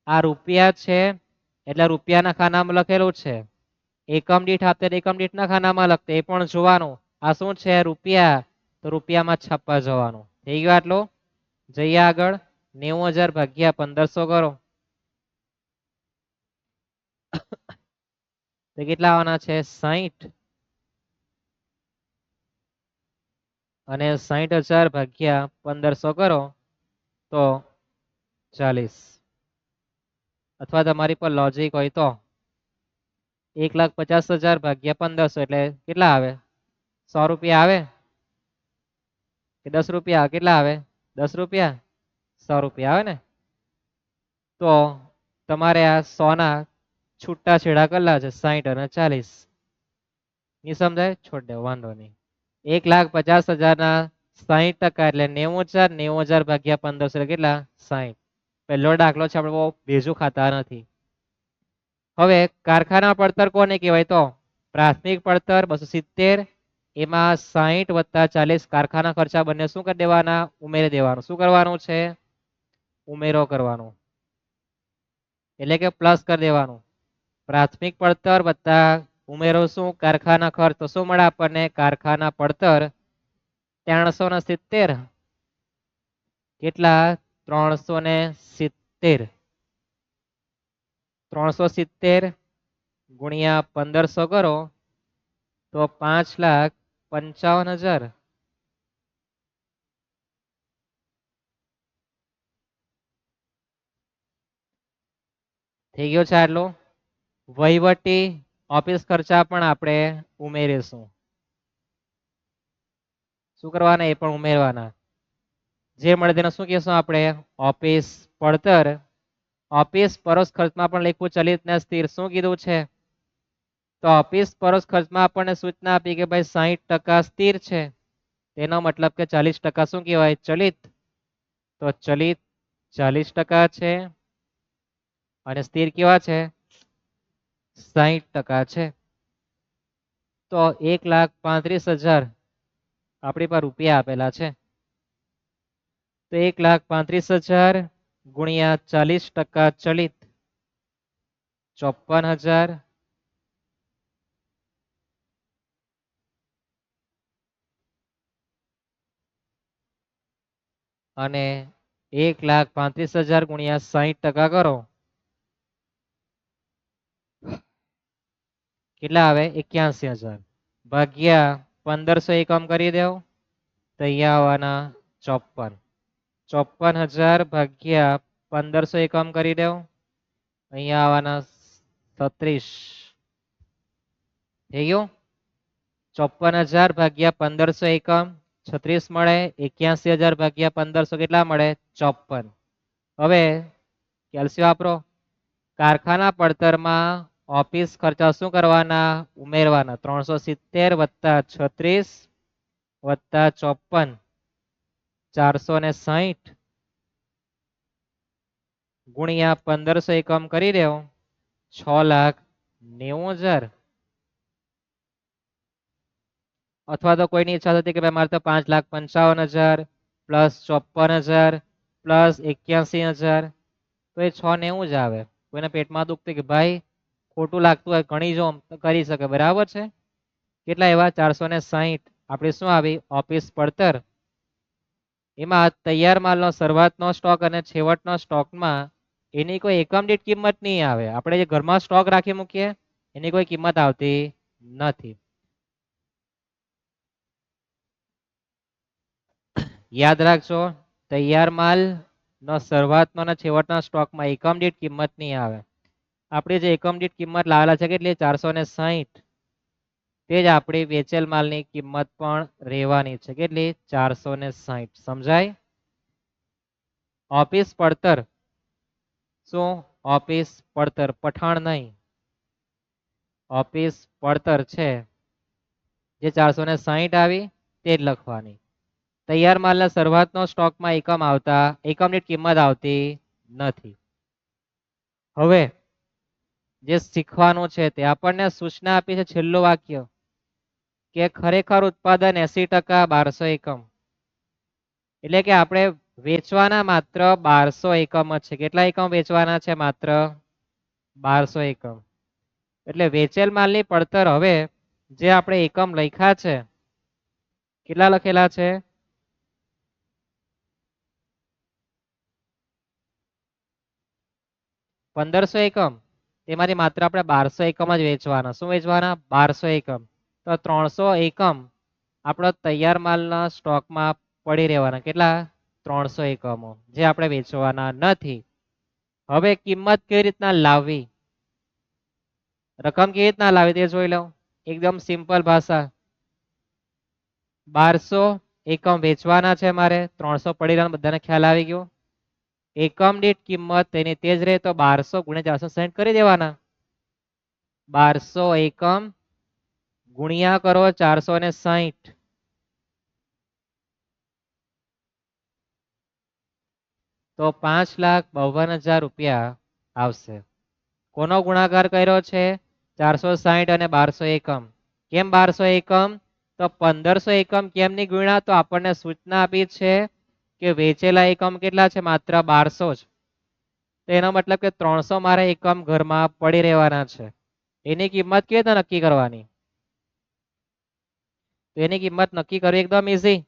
આ રૂપિયા છે એટલે રૂપિયાના ખાનામાં લખેલું છે. એકમ દીઠ આપતે એકમ દીઠના ખાનામાં લખતે એ પણ જોવાનું. આ શું છે? રૂપિયા, તો રૂપિયામાં છાપવા જવાનું. થઈ ગયું આટલું? જઈએ આગળ. 90,000 ભાગ્યા 1500 કરો તો કેટલા આવવાના છે? 60. અને 60,000 ભાગ્યા 1500 કરો તો 40. અથવા તમારી પર લોજિક હોય તો 1,50,000 ભાગ્યા 1500 એટલે કેટલા આવે? 100 રૂપિયા આવે કે 10 રૂપિયા? કેટલા આવે? 10 રૂપિયા, 100 રૂપિયા આવે ને. તો તમારે આ 100 ના છૂટા છેડા કરેલા છે 60 અને 40. નહીં સમજાય? છોડ દે, વાંધો નહીં. 1,50,000 ના 60% એટલે 90,000, 90,000 ભાગ્યા 1500 એટલે કેટલા? 60. પહેલો દાખલો છે, આપણે બહુ ભેજું ખાતા નથી. હવે કારખાના પડતર કોને કહેવાય? તો પ્રાથમિક પડતર 270, એમાં 60 વત્તા 40 કારખાના ખર્ચા બંને શું કરી દેવાના? ઉમેરી દેવાનું. શું કરવાનું છે? ઉમેરો કરવાનો, એટલે કે પ્લસ કરી દેવાનું. પ્રાથમિક પડતર વત્તા ઉમેરો શું? કારખાના ખર્ચ. તો શું મળે આપણને? કારખાના પડતર 370. કેટલા? 370. 370 ગુણ્યા 1500 કરો તો 5,55,000. થઈ ગયો છે આટલો. વહીવટી ઓફિસ ખર્ચા પણ આપણે ઉમેરીશું. શું કરવાના? એ પણ ઉમેરવાના. જે મળે તેને શું કહેશું આપણે? ઓફિસ પડતર. ઓફિસ પરોક્ષ ખર્ચમાં પણ લખવું ચલિત ને સ્થિર. શું કીધું છે? તો ઓફિસ પરોક્ષ ખર્ચમાં આપણને સૂચના આપી કે ભાઈ 60% સ્થિર છે, તેનો મતલબ કે 40% શું કહેવાય? ચલિત. તો ચલિત 40% છે અને સ્થિર કેવા છે? 60% છે. તો 1,35,000 આપણી પર રૂપિયા આપેલા છે. તો 1,35,000 ગુણ્યા 40% ચલિત 54,000. અને 1,35,000 ગુણ્યા 60% કરો કેટલા આવે? 81,000 ભાગ્યા 1500 એકમ કરી દેવ તો અહીંયા આવવાના 54. 54,000 ભાગ્યા 1500 એકમ કરી દેવ, અહીંયા આવવાના 36. થઈ ગયું? 54,000 ભાગ્યા 1500 એકમ 36 મળે. 81,000 ભાગ્યા 1500 કેટલા મળે? 54. હવે કેલ્શિયમ વાપરો. કારખાના પડતરમાં ઓફિસ ખર્ચા શું કરવાના? ઉમેરવાના. 370 વત્તા 36 વત્તા 54 460 ગુણ્યા 1500 એકમ કરી દેવ 6,90,000. અથવા તો કોઈની ઈચ્છા થતી કે ભાઈ મારે તો 5,55,000 પ્લસ 54,000 પ્લસ 81,000, તો એ 690 જ આવે. કોઈને પેટમાં દુખતું કે ભાઈ ખોટું લાગતું હોય ગણી જો તો કરી શકે. બરાબર છે. કેટલા એવા? 460. આપણે શું આવી? ઓફિસ પડતર એમાં તૈયાર માલનો શરૂઆતનો સ્ટોક અને છેવટનો સ્ટોકમાં એની કોઈ એકમ દીઠ કિંમત નહીં આવે. આપણે જે ઘરમાં સ્ટોક રાખી મૂકીએ એની કોઈ કિંમત આવતી નથી. યાદ રાખજો, તૈયાર માલ નો શરૂઆતનો અને છેવટના સ્ટોકમાં એકમ દીઠ કિંમત નહીં આવે. આપણે જે એકમ દીઠ કિંમત લાવેલા છે કેટલી 460, તે જ આપણી વેચેલ માલની કિંમત પણ રહેવાની છે. કેટલી? 460. સમજાય? ઓફિસ પડતર, શું? ઓફિસ પડતર, પઠાણ નહીં, ઓફિસ પડતર છે જે 460 આવી તે જ લખવાની. તૈયાર માલના શરૂઆતનો સ્ટોકમાં એકમ આવતા એકમ દીઠ કિંમત આવતી નથી. હવે જે શીખવાનું છે તે આપણને સૂચના આપી છે છેલ્લું વાક્ય કે ખરેખર ઉત્પાદન 80% 1200 એકમ, એટલે કે આપણે વેચવાના માત્ર 1200 એકમ જ છે. કેટલા એકમ વેચવાના છે? માત્ર 1200 એકમ. એટલે વેચેલ માલની પડતર હવે જે આપણે એકમ લખ્યા છે કેટલા લખેલા છે? 1500 એકમ. તેમાંથી માત્ર આપણે 1200 એકમ જ વેચવાના. શું વેચવાના? 1200 એકમ. તો 300 એકમ આપણો તૈયાર માલના સ્ટોકમાં પડી રહેવાના. કેટલા? 300 એકમો જે આપણે વેચવાના નથી. હવે કિંમત કેવી રીતના લાવવી, રકમ કેવી રીતના લાવી તે જોઈ લઉં. એકદમ સિમ્પલ ભાષા. 1200 એકમ વેચવાના છે મારે, 300 પડી રહ્યા બધાને ખ્યાલ આવી ગયો. એકમ દીઠ કિંમત તેની તે જ રહે તો 1200 ગુણ્યા 460 કરી દેવાના. 1200 એકમ ગુણ્યા કરો 460, તો 5,52,000 રૂપિયા આવશે. કોનો ગુણાકાર કર્યો છે? 460 અને 1200 એકમ. કેમ 1200 એકમ? તો 1500 એકમ કેમ નહીં ગુણ્યા? તો આપણને સૂચના આપી છે કે વેચેલા એકમ કેટલા છે? માત્ર 1200 જ. તો એનો મતલબ કે 300 મારે એકમ ઘરમાં પડી રહેવાના છે. એની કિંમત કેવી રીતે નક્કી કરવાની? તો એની કિંમત નક્કી કરવી એકદમ ઈઝી.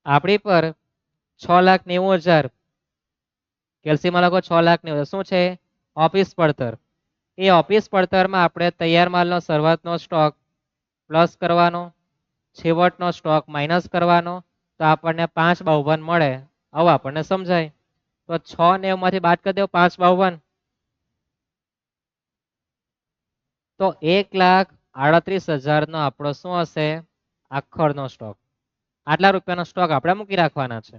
આપણી પર 6,90,000, કેલ્સીમાં લખો 6,90,000. શું છે? ઓફિસ પડતર. એ ઓફિસ પડતરમાં આપણે તૈયાર માલનો શરૂઆતનો સ્ટોક પ્લસ કરવાનો, છેવટનો સ્ટોક માઇનસ કરવાનો, તો આપણને 552 મળે. આવું આપણને સમજાય. તો 690 માંથી બાદ કરી દો 552, તો 1,38,000 નો આપણો શું હશે? આખરનો સ્ટોક. આટલા રૂપિયાનો સ્ટોક આપણે મૂકી રાખવાના છે.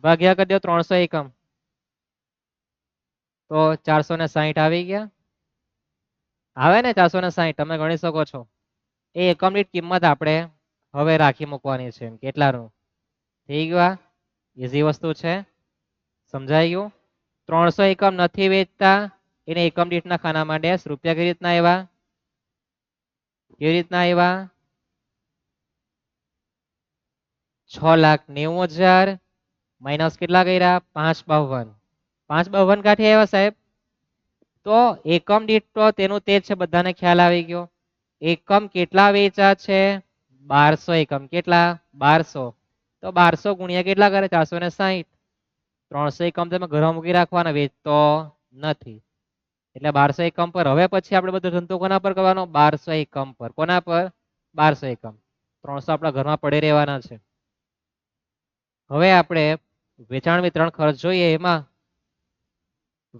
ભાગ્યા કરી દો 300 એકમ, તો 460 આવી ગયા. આવે ને 460? તમે ગણી શકો છો. એ એકમ દીઠ કિંમત આપણે હવે રાખી મૂકવાની છે. કેટલાનું? થઈ ગયું? ઈઝી વસ્તુ છે. સમજાઈ ગયું? 300 એકમ નથી વેચતા એને એકમ દીઠના ખાનામાં ડેશ. રૂપિયા કેવી રીતના આવ્યા? કેવી રીતના આવ્યા? 6,90,000 માઇનસ કેટલા કર્યા? 552. 552 કાઠી આવ્યા સાહેબ? તો એકમ દીઠ તો તેનું તે જ છે, બધાને ખ્યાલ આવી ગયો. એકમ કેટલા વેચા છે? 1200 એકમ. કેટલા? 1200. તો 1200 ગુણ્યા કેટલા કરે? 460. 300 એકમ તમે ઘરમાં મૂકી રાખવાના, વેચતો નથી. એટલે 1200 એકમ પર હવે પછી આપણે બધો ધંધો કોના પર કરવાનો? 1200 એકમ પર. કોના પર? 1200 એકમ. 300 આપણા ઘરમાં પડી રહેવાના છે. હવે આપણે વેચાણ વિતરણ ખર્ચ જોઈએ. એમાં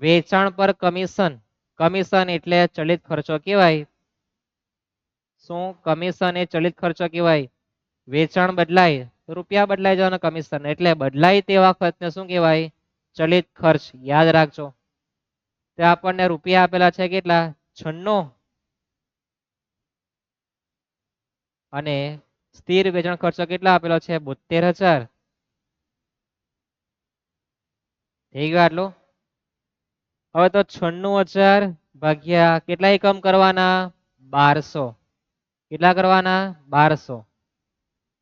વેચાણ પર કમિશન. કમિશન એટલે ચલિત ખર્ચો કહેવાય. શું? કમિશન એ ચલિત ખર્ચો કહેવાય. વેચાણ બદલાય તો રૂપિયા બદલાઈ જવાના કમિશન, એટલે બદલાય તે વખતને શું કહેવાય? ચલિત ખર્ચ. યાદ રાખજો. તે આપણને રૂપિયા આપેલા છે કેટલા? 96. અને સ્થિર વેચાણ ખર્ચો કેટલા આપેલો છે? 72,000. થઈ ગયું આટલું? હવે તો 96,000 ભાગ્યા કેટલા એકમ કરવાના? 1200. કેટલા કરવાના? 1200.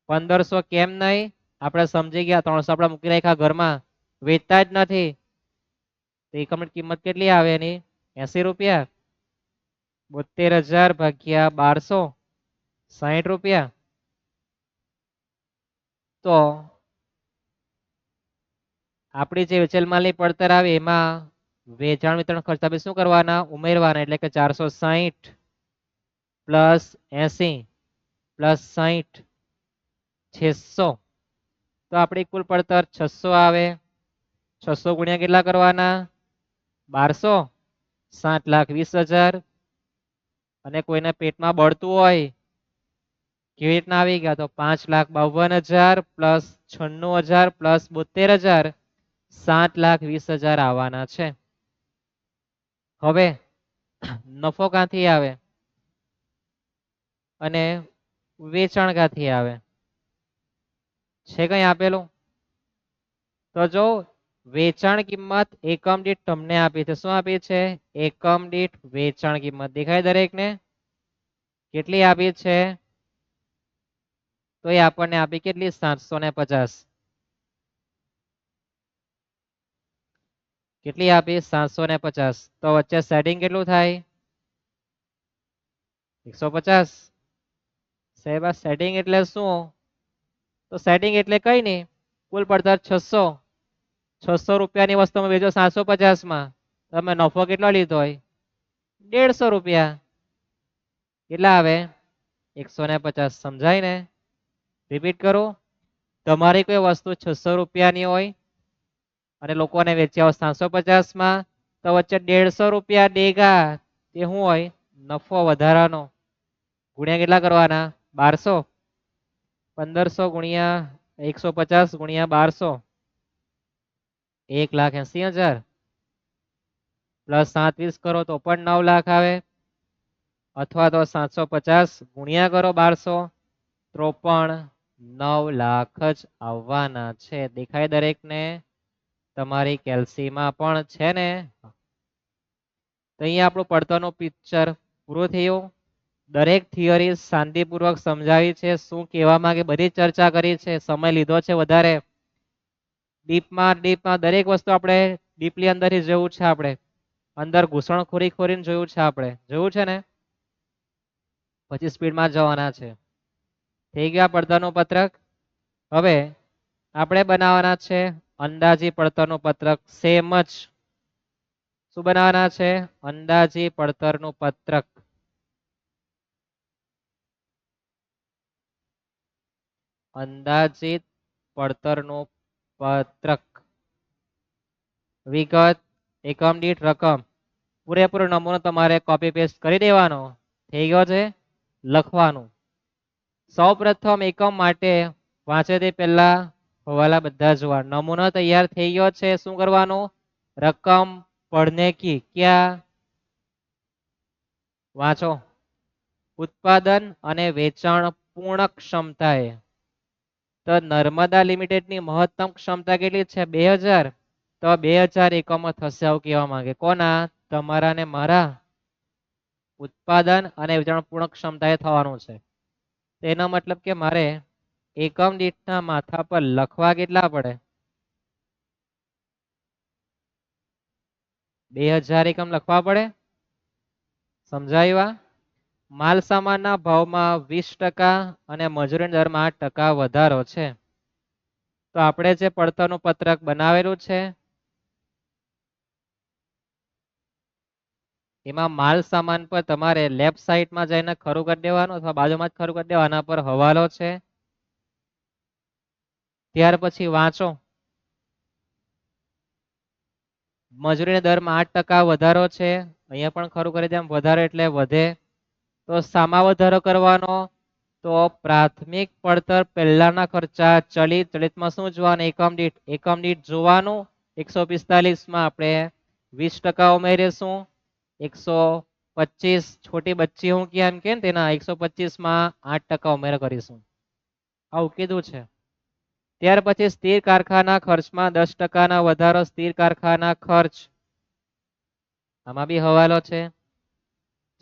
1500 કેમ નહીં? આપણે સમજી ગયા. 300 આપણે મૂકી રાખ્યા ઘરમાં, વેચતા જ નથી. તો એકમની કિંમત કેટલી આવે એની? 80 રૂપિયા. 72,000 ભાગ્યા 1200 60 રૂપિયા. તો આપણી જે વેચેલ માલની પડતર આવે એમાં વેચાણ વિતરણ ખર્ચ આપણે શું કરવાના ઉમેરવાના, એટલે કે 460 પ્લસ 80 પ્લસ 60 600. તો આપણી કુલ પડતર 600 આવે. 600 ગુણ્યા કેટલા કરવાના 1200 7,20,000. અને કોઈને પેટમાં બળતું હોય કેવી રીતના આવી ગયા તો 5,52,000 પ્લસ 96,000 પ્લસ 72,000 7,20,000 આવવાના છે. હવે નફો ક્યાંથી આવે અને વેચાણ ક્યાંથી આવે છે કઈ આપેલું? તો જો વેચાણ કિંમત એકમ દીઠ તમને આપી છે. શું આપી છે? એકમ દીઠ વેચાણ કિંમત દેખાય દરેકને? કેટલી આપી છે? તો એ આપણને આપી કેટલી 750. કેટલી આપી 750. તો વચ્ચે સેટિંગ કેટલું થાય 150. સાહેબ આ સેટિંગ એટલે શું? તો સેટિંગ એટલે કઈ નહીં, કુલ પડતર 600 રૂપિયાની વસ્તુમાં વેચો 750 માં, તમે નફો કેટલો લીધો હોય 150 રૂપિયા. કેટલા આવે 150. સમજાય ને? રિપીટ કરું, તમારી કોઈ વસ્તુ 600 રૂપિયાની હોય અને લોકોને વેચ્યા હોય 750 માં, તો વચ્ચે 150 રૂપિયા દેગા તે શું હોય નફો વધારાનો. ગુણ્યા કેટલા કરવાના 1200. 1500 ગુણ્યા 150 ગુણ્યા 1200 1,80,000 પ્લસ 720 કરો તો પણ 9 લાખ આવે. અથવા તો 750 ગુણ્યા કરો 1200 તો પણ 9 લાખ જ આવવાના છે. દેખાય દરેકને? તમારી કેલ્સીમાં પણ છે ને? તો અહીંયા આપણું પડતરનું પિક્ચર પૂરું થયું. દરેક થિયરી શાંતિપૂર્વક સમજાવી છે. શું કહેવા માંગે બધી ચર્ચા કરી છે. સમય લીધો છે વધારે. ડીપમાં દરેક વસ્તુ આપણે ડીપલી અંદરથી જોયું છે. આપણે અંદર ઘૂસણખોરી ખોરીને જોયું છે. આપણે જોયું છે ને? પછી સ્પીડમાં જવાના છે. થઈ ગયા પડતરનું પત્રક. હવે આપણે બનાવવાના છે અંદાજી પડતરનું પત્રક. સેમ જ શું બનાવવાના છે? અંદાજી પડતરનું પત્રક. અંદાજિત પડતરનું પત્રક. વિગત એકમ દીઠ રકમ પૂરેપૂરો નમૂનો તમારે કોપી પેસ્ટ કરી દેવાનો. થઈ ગયો છે? લખવાનું. સૌ પ્રથમ એકમ માટે વાંચે તે પહેલા હવાલા બધા જોવા. નમૂનો તૈયાર થઈ ગયો છે. શું કરવાનું? રકમ પડને કી ક્યાં વાંચો. ઉત્પાદન અને વેચાણ પૂર્ણ ક્ષમતાએ. તો નર્મદા લિમિટેડની મહત્તમ ક્ષમતા કેટલી છે 2000. તો 2000 એકમો થશે આવું કહેવા માંગે. કોના? તમારા ને મારા. ઉત્પાદન અને વેચાણ પૂર્ણ ક્ષમતાએ થવાનું છે. તેનો મતલબ કે મારે એકમ દીઠના માથા પર લખવા કેટલા પડે 2000 એકમ લખવા પડે. સમજાયું? માલ સામાનના ભાવમાં 20% અને મજૂરી દરમાં 8% વધારો છે. તો આપણે જે પડતરનું પત્રક બનાવેલું છે એમાં માલ સામાન પર તમારે લેફ્ટ સાઈડમાં જઈને ખરું કરી દેવાનું અથવા બાજુમાં જ ખરું કરી દેવાનું. આના પર હવાલો છે. ત્યાર પછી વાંચો. મજૂરી દરમાં 8% વધારો છે. અહીંયા પણ ખરું કરી દે. વધારો એટલે વધે. તો સામા વધારો કરવાનો. તો પ્રાથમિક પડતર પહેલાના ખર્ચા ચલિતમાં શું જોવાનું? એકમ દીઠ જોવાનું. 145 માં આપણે 20% ઉમેરીશું. 125 છોટી બચ્ચી હું કેમ કે તેના 125 માં 8% ઉમેરો કરીશું. આવું કીધું છે. ત્યાર પછી સ્થિર કારખાના ખર્ચમાં 10% વધારો. સ્થિર કારખાના ખર્ચ આમાં બી હવાલો છે.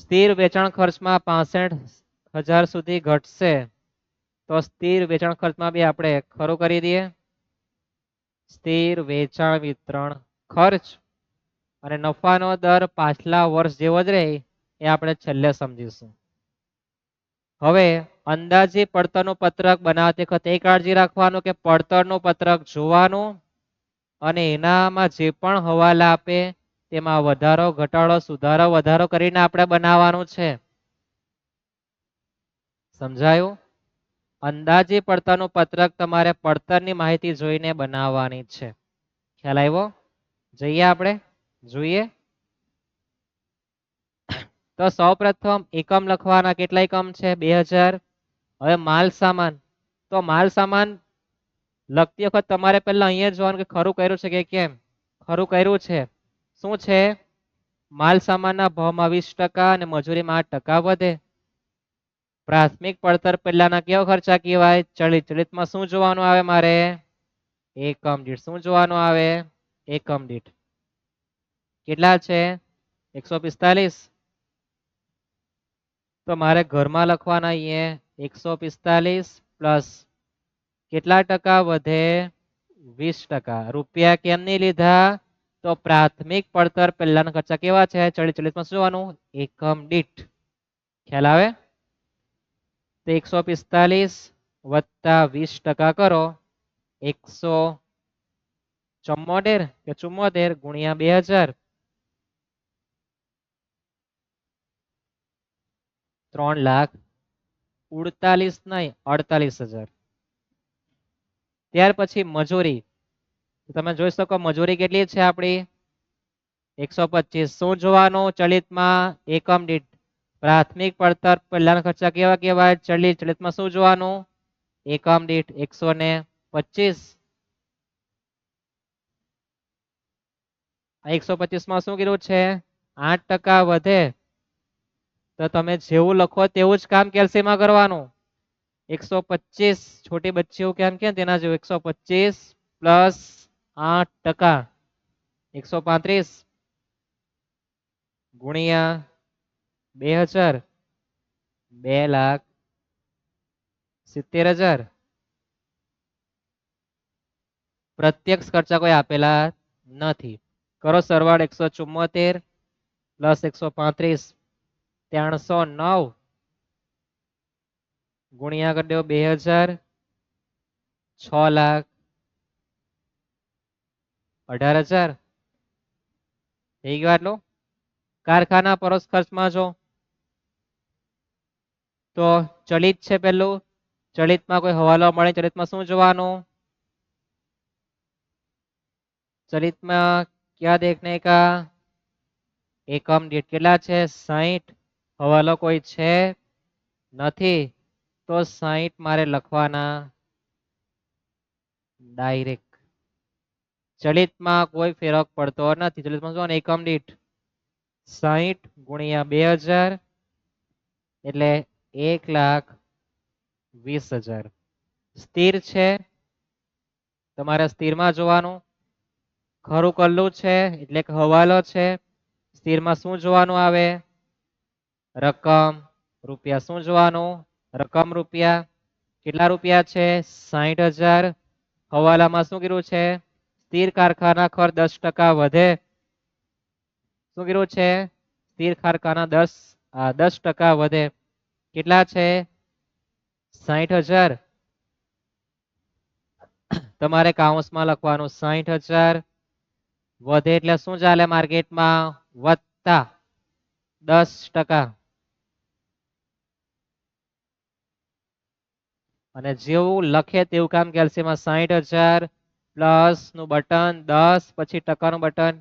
સ્થિર વેચાણ ખર્ચમાં 65,000 સુધી ઘટશે. તો સ્થિર વેચાણ ખર્ચમાં બી આપણે ખરું કરી દઈએ. સ્થિર વેચાણ વિતરણ ખર્ચ અને નફાનો દર પાછલા વર્ષ જેવો જ રહે એ આપણે છેલ્લે સમજીશું. હવે અંદાજે પડતરનું પત્રક બનાવતી વખતે એ કાળજી રાખવાનું કે પડતરનું પત્રક જોવાનું અને એનામાં જે પણ હવાલા આપે તેમાં વધારો ઘટાડો સુધારો વધારો કરીને આપણે બનાવવાનું છે. સમજાયું? અંદાજે પડતરનું પત્રક તમારે પડતરની માહિતી જોઈને બનાવવાની છે. ખ્યાલ આવ્યો? જઈએ આપણે જોઈએ. તો સૌપ્રથમ એકમ લખવાના. કેટલા એકમ છે? 2000. હવે માલ સામાન. તો માલ સામાન લખતી વખત તમારે પહેલા અહીંયા જોવાનું કે ખરું કર્યું છે કે કેમ. ખરું કર્યું છે. શું છે? માલ સામાનના ભાવમાં 20% અને મજૂરીમાં 8% વધે. પ્રાથમિક પડતર પહેલાના કેવા ખર્ચા કહેવાય? ચલિત. ચલિતમાં શું જોવાનું આવે મારે? એકમ દીઠ. શું જોવાનું આવે? એકમ દીઠ. કેટલા છે? 145. તો મારે ઘરમાં લખવાના અહીંયા 145 પ્લસ કેટલા ટકા વધે? 20%. રૂપિયા કેમ નહીં લીધા? તો પ્રાથમિક પડતર પહેલાના ખર્ચા કેવા છે? ચલિત. ચલિતમાં શું જોવાનું? એકમ દીઠ. ખ્યાલ આવે? તો 145 વત્તા 20% કરો 174 કે 74 ગુણ્યા 2000 3,48,000 નહીં 48,000. ત્યાર પછી મજૂરી. તમે જોઈ શકો મજૂરી કેટલી છે આપણી? 125. શું જોવાનું? ચલિતમાં એકમ દીઠ. પ્રાથમિક પડતર પહેલાના ખર્ચા કેવા કહેવાય? ચલિત. ચલિતમાં શું જોવાનું? એકમ દીઠ 125. 125 માં શું કીધું છે? 8% વધે. તો તમે જેવું લખો તેવું જ કામ કેલ્સીમાં કરવાનું. 125 છોટી બચ્ચીઓ કેમ કે તેના જેવું 125 પ્લસ 8% 135 ગુણ્યા 2000 2,70,000. પ્રત્યક્ષ ખર્ચા કોઈ આપેલા નથી. કરો સરવાળો 174 પ્લસ 135 309 ગુણ્યા કરી દો 2000 6,18,000. થઈ ગયો આટલું. કારખાના પરોક્ષ ખર્ચમાં જો તો ચલિત છે પેલું. ચલિતમાં કોઈ હવાલો મળે ચલિતમાં શું જોવાનું? ચલિતમાં ક્યાં देखने का? એકમ દીઠ કેટલા છે? 60. હવાલો કોઈ છે નથી તો 60 મારે લખવાના ડાયરેક્ટ. ચલિતમાં કોઈ ફેરક પડતો નથી. ચલિતમાં શું એકમ દીઠ 60 ગુણ્યા 2000 એટલે 1,20,000. સ્થિર છે તમારે સ્થિરમાં જોવાનું. ખરું કરેલું છે એટલે કે હવાલો છે. સ્થિરમાં શું જોવાનું આવે? રકમ રૂપિયા. શું જોવાનું? રકમ રૂપિયા. કેટલા રૂપિયા છે? 60,000. હવાલામાં શું કીધું છે? સ્થિર કારખાના ખર્ચ 10% વધે. શું કીધું છે? સ્થિર કારખાના 10% વધે. કેટલા છે? 60,000. તમારે કાઉન્સમાં લખવાનું 60,000 વધે એટલે શું ચાલે માર્કેટમાં? વત્તા 10%. અને જેવું લખે તેવું કામ કેલ્સીમાં 60,000 પ્લસ નું બટન 10 પછી ટકાનું બટન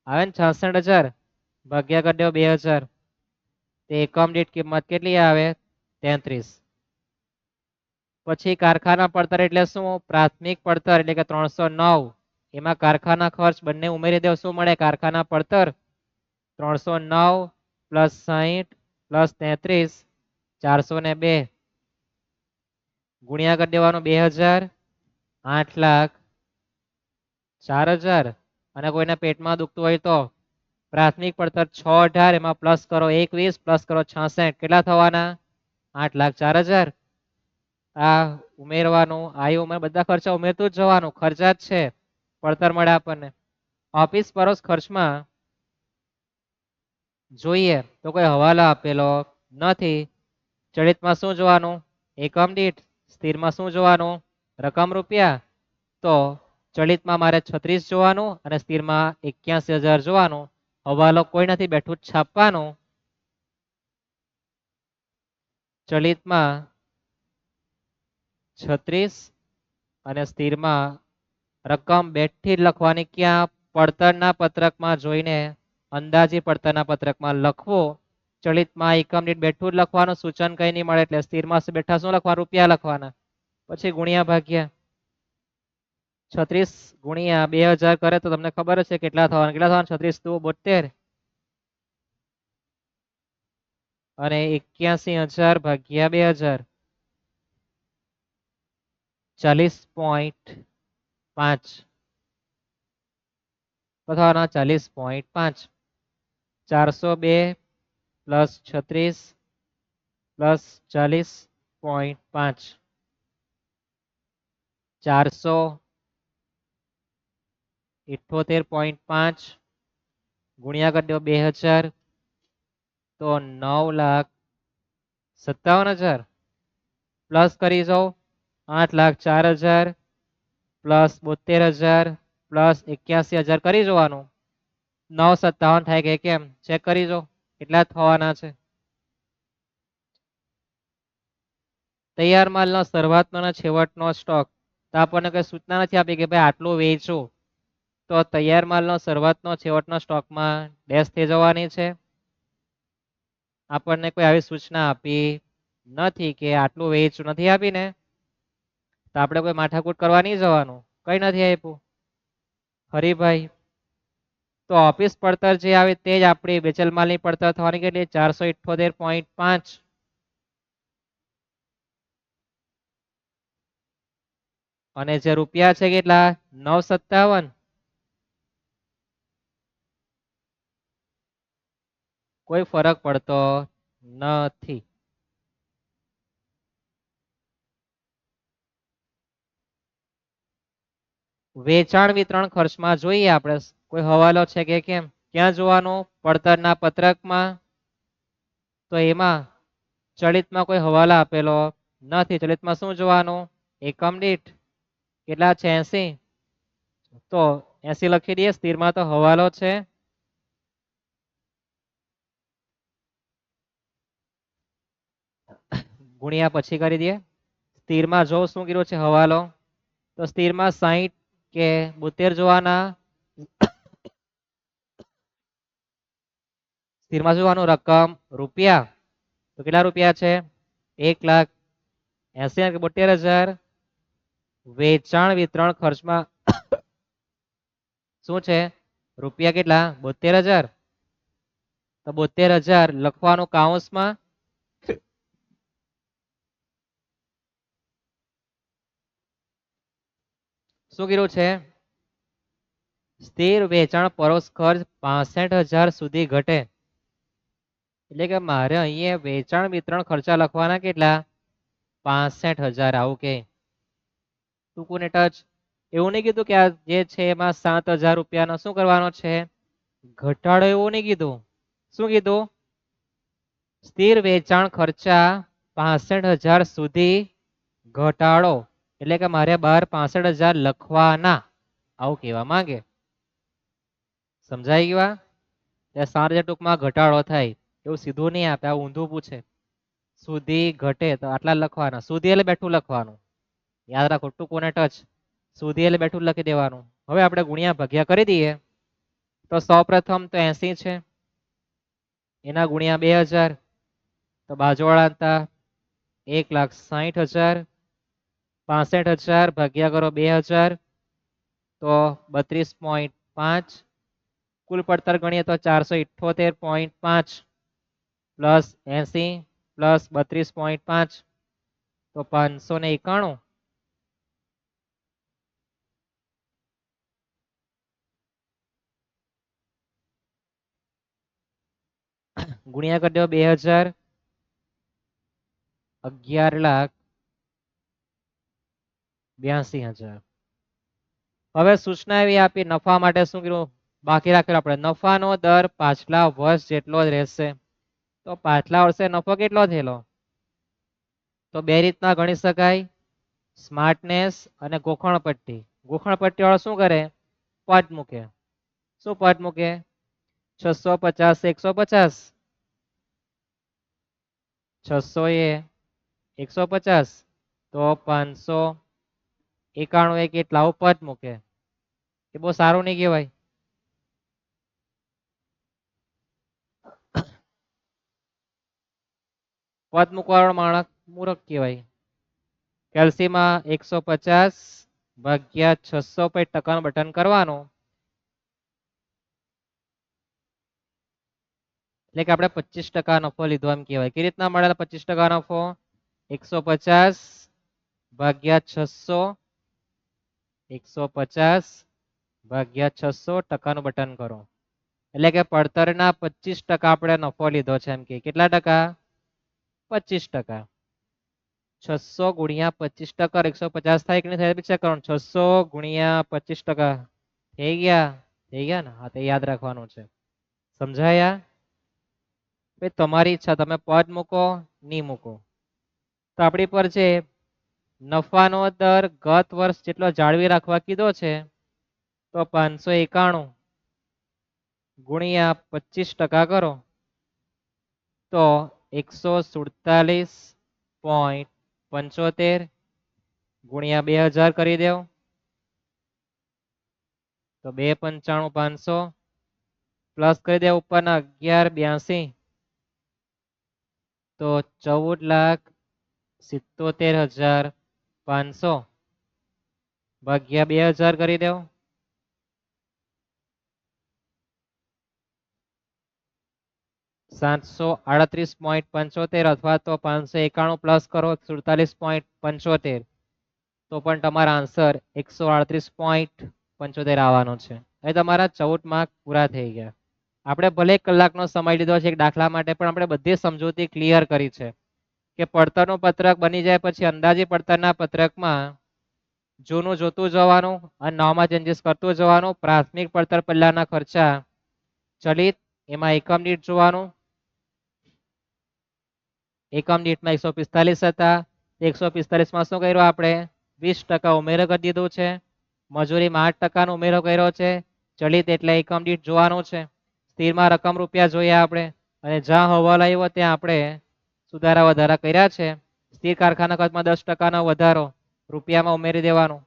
આવે ને 66,000 ભાગ્યા કરી દો 2000. તે એકમ દીઠ કિંમત કેટલી આવે? 33. પછી કારખાના પડતર એટલે શું? પ્રાથમિક પડતર એટલે કે 309. એમાં કારખાના ખર્ચ બંને ઉમેરી દો. શું મળે? કારખાના પડતર 309 પ્લસ 60 પ્લસ 33 402 ગુણ્યા કરી દેવાનું 2000 8,04,000. અને કોઈના પેટમાં દુખતું હોય તો પ્રાથમિક પડતર 6,18 એમાં પ્લસ કરો 21 પ્લસ કરો 66 કેટલા થવાના? 8,04,000. આ ઉમેરવાનું આયુ ઉમેર બધા ખર્ચા ઉમેરતું જ જવાનું. ખર્ચા જ છે પડતર મળે આપણને. ઓફિસ પરોક્ષ ખર્ચમાં જોઈએ તો કોઈ હવાલો આપેલો નથી. ચલિતમાં શું જોવાનું? એકમ દીઠ. સ્થિરમાં શું જોવાનું? રકમ રૂપિયા. તો ચલિતમાં મારે 36 જોવાનું અને સ્થિરમાં 81,000 જોવાનું. હવાલો કોઈ નથી, બેઠું છાપવાનું. ચલિતમાં 36 અને સ્થિરમાં રકમ બેઠી જ લખવાની. ક્યાં? પડતરના પત્રકમાં જોઈને અંદાજી પડતરના પત્રકમાં લખવો. ચલિતમાં એકમ દીઠ બેઠું જ લખવાનું, સૂચન કઈ નહીં મળે એટલે સ્થિરમાં બેઠા શું લખવાનું? રૂપિયા લખવાના. પછી ગુણ્યા ભાગ્યા. 36 ગુણ્યા 2000 કરે તો તમને ખબર છે કેટલા થવાના? કેટલા થવાના? 36 દુ 72 અને 81,000 ભાગ્યા 2000 40.5 થવાના. 40.5 402 પ્લસ 36 પ્લસ 40.5 478.5 ગુણ્યા કરી દો 2000 તો 9,57,000 પ્લસ કરી જાઓ 8,04,000 પ્લસ 72,000 પ્લસ 81,000 કરી જોવાનું. 957 થાય કે કેમ ચેક કરી જો કેટલા થવાના છે. તૈયાર માલનો શરૂઆતનો અને છેવટનો સ્ટોક. તો આપણને કઈ સૂચના નથી આપી કે ભાઈ આટલું વેચો. તો તૈયાર માલનો શરૂઆતનો છેવટનો સ્ટોકમાં ડેશ થઈ જવાની છે. આપણને કોઈ આવી સૂચના આપી નથી કે આટલું વેચવું નથી આપીને, તો આપણે કોઈ માથાકૂટ કરવા નહીં જવાનું. કઈ નથી આપ્યું હરિભાઈ. તો ઓફિસ પડતર જે આવે તે જ આપણી વેચેલ માલની પડતર થવાની. કેટલી? 478.5 અને જે રૂપિયા છે કેટલા? 957. કોઈ ફરક પડતો નથી. વેચાણ વિતરણ ખર્ચમાં જોઈએ આપણે કોઈ હવાલો છે કે કેમ? ક્યાં જોવાનું? પડતરના પત્રકમાં. તો એમાં ચલિતમાં કોઈ હવાલો આપેલો નથી. ચલિતમાં શું જોવાનું? એકમ દીઠ કેટલા છે? 80. તો 80 લખી દઈએ. સ્થિરમાં તો હવાલો છે. ગુણ્યા પછી કરી દઈએ. સ્થિરમાં જો શું કર્યું છે હવાલો? તો સ્થિરમાં 60 કે 72 જોવાના. સ્થિરમાં જોવાનું રકમ રૂપિયા. તો કેટલા રૂપિયા છે? 1,80,000 કે 72,000. વેચાણ વિતરણ ખર્ચમાં શું છે? રૂપિયા કેટલા? 72,000. તો 72,000 લખવાનું કાઉન્સમાં. શું કીધું છે? સ્થિર વેચાણ પરોક્ષ ખર્ચ 65,000 સુધી ઘટે. એટલે કે મારે અહીંયા વેચાણ વિતરણ ખર્ચા લખવાના કેટલા? 65,000. આવું કે ટૂંકું ને ટચ. એવું નહીં કીધું કે આ જે છે એમાં 7,000 રૂપિયાનો શું કરવાનો છે? ઘટાડો. એવું નહીં કીધું. શું કીધું? સ્થિર વેચાણ ખર્ચા 65,000 સુધી ઘટાડો. એટલે કે મારે બહાર 65,000 લખવાના. આવું કહેવા માંગે. સમજાઈ ગયું? 7,000 ટૂંકમાં ઘટાડો થાય એવું સીધું નહીં આપે, આ ઊંધું પૂછે. સુધી ઘટે તો આટલા લખવાના. સુધી એટલે બેઠું લખવાનું. યાદ રાખો ટૂંકું ને ટચ. સુધી એટલે બેઠું લખી દેવાનું. હવે આપણે ગુણ્યા ભાગ્યા કરી દઈએ. તો સૌપ્રથમ તો 80 છે, એના ગુણ્યા 2,000. તો બાજુવાળા હતા 1,60,000. 65,000 ભાગ્યા કરો 2,000 તો 32.5. કુલ પડતર ગણીએ તો 478.5 પ્લસ 80 પ્લસ 32.5 તો 591. ગુણ્યા કરી દો 2,000. 11,82,000. હવે સૂચના એવી આપી નફા માટે શું કર્યું? બાકી રાખેલો આપણે નફાનો દર પાછલા વર્ષ જેટલો જ રહેશે. તો પાછલા વર્ષે નફો કેટલો થયેલો? તો બે રીતના ગણી શકાય, સ્માર્ટનેસ અને ગોખણપટ્ટી. ગોખણપટ્ટી વાળો શું કરે? પદ મૂકે. શું પદ મૂકે? 650 150, 600 એ 150, તો 591 એ કેટલા આવું પદ મૂકે. એ બહુ સારું નહીં કહેવાય? પદ મૂકવાવાળો માણસ મૂર્ખ કહેવાય. કેલ્સીમાં 150 ભાગ્યા 600 પર ટકાનું બટન કરવાનું, એટલે કે આપણે 25% નફો લીધો એમ કહેવાય. કેવી રીતના મળેલા 25% નફો? 150 ભાગ્યા 600, 150 ભાગ્યા 600 ટકાનું બટન કરો, એટલે કે પડતરના 25% આપણે નફો લીધો છે એમ કે. કેટલા ટકા? 25%. 600 ગુણ્યા 25% 150 થાય કે નહીં થાય? ચેક કરવાનું. 600 ગુણ્યા 25% થઈ ગયા? થઈ ગયા ને? હા, તે યાદ રાખવાનું છે. સમજાયા? ભાઈ તમારી ઈચ્છા, તમે પદ મૂકો નહીં મૂકો. તો આપણી પર છે નફાનો દર ગત વર્ષ જેટલો જાળવી રાખવા કીધો છે, તો 591 ગુણ્યા 25% કરો તો 147.75 ગુણ્યા 2000 કરી દેવ તો 295,500 પ્લસ કરી દેવ ઉપરના 1182 તો 14,77,500 ભાગ્યા 2000 કરી દેવ $738.75 અથવા તો 591 પ્લસ કરો 47.75 તો પણ તમારા આન્સર 138.75 આવવાનો છે. એ તમારા 14 માર્ક પૂરા થઈ ગયા. આપણે ભલે 1 કલાકનો સમય લીધો છે એક દાખલા માટે, પણ આપણે બધી સમજૂતી ક્લિયર કરી છે કે પડતરનું પત્રક બની જાય પછી અંદાજી પડતરના પત્રકમાં જૂનું જોતું જવાનું અને નવામાં ચેન્જીસ કરતું જવાનું. પ્રાથમિક પડતર પહેલાના ખર્ચા ચલિત એમાં એકમ દીઠ જોવાનું. એકમ દીઠમાં 145 હતા, 145 માં શું કર્યું આપણે? 20% ઉમેરો કરી દીધું છે. મજૂરીમાં 8% ઉમેરો કર્યો છે. ચલિત એટલે એકમ દીઠ જોવાનું છે. સ્થિરમાં રકમ રૂપિયા જોઈએ આપણે, અને જ્યાં હવાલો આવ્યો ત્યાં આપણે સુધારા વધારા કર્યા છે. સ્થિર કારખાના ખર્ચમાં 10%નો વધારો રૂપિયામાં ઉમેરી દેવાનું.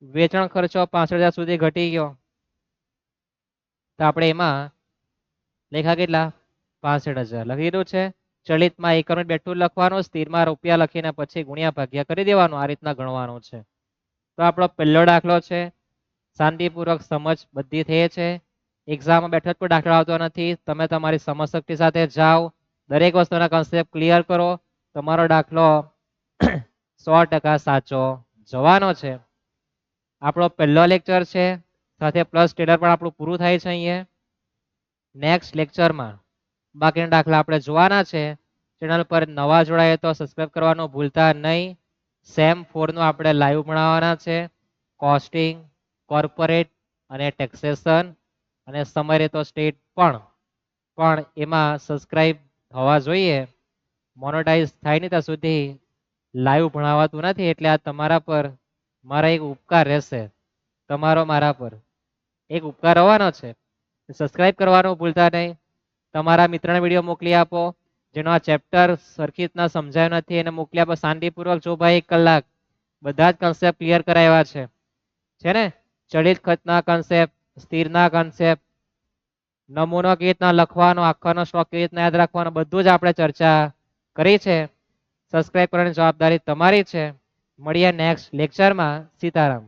વેચાણ ખર્ચો 65,000 સુધી ઘટી ગયો, તો આપણે એમાં લેખા કેટલા? 65,000 લખી દીધું છે. ચલિતમાં એકમ બેઠું લખવાનું, સ્થિરમાં રૂપિયા લખીને પછી ગુણ્યા ભાગ્યા કરી દેવાનું. આ રીતના ગણવાનું છે. તો આપણો પહેલો દાખલો છે. શાંતિપૂર્વક સમજ બધી થઈ છે. એક્ઝામમાં બેઠો કોઈ દાખલો આવતો નથી. તમે તમારી સમજશક્તિ સાથે જાઓ, દરેક વસ્તુના કન્સેપ્ટ ક્લિયર કરો, તમારો દાખલો 100% સાચો જવાનો છે. આપણો પહેલો લેક્ચર છે, સાથે પ્લસ ટેલર પણ આપણું પૂરું થાય છે. અહીંયા નેક્સ્ટ લેક્ચરમાં બાકીના દાખલા આપણે જોવાના છે. ચેનલ પર નવા જોડાય તો સબસ્ક્રાઇબ કરવાનું ભૂલતા નહીં. સેમ 4 નું આપણે લાઈવ ભણાવવાના છે. કોસ્ટિંગ, કોર્પોરેટ અને ટેક્સેશન અને સમરી તો સ્ટેટ પણ એમાં સબસ્ક્રાઇબ થવા જોઈએ. મોનેટાઈઝ થાય નહીં ત્યાં સુધી લાઈવ ભણાવાતું નથી. એટલે આ તમારા પર મારા એક ઉપકાર રહેશે, તમારો મારા પર એક ઉપકાર હોવાનો છે. સબસ્ક્રાઇબ કરવાનું ભૂલતા નહીં. તમારા મિત્રને વિડીયો મોકલી આપો જેનો આ ચેપ્ટર સરખી રીતના સમજાયો નથી, એને મોકલી આપો શાંતિપૂર્વક. જો ભાઈ 1 કલાક બધા જ કન્સેપ્ટ ક્લિયર કરાવ્યા છે ને? ચલિત ખર્ચના કન્સેપ્ટ, સ્થિરના કન્સેપ્ટ, નમૂનો કેવી રીતના લખવાનો, આખાનો સ્ટોક કેવી રીતના યાદ રાખવાનો, બધું જ આપણે ચર્ચા કરી છે. સબસ્ક્રાઇબ કરવાની જવાબદારી તમારી છે. મળીએ નેક્સ્ટ લેક્ચરમાં. સીતારામ.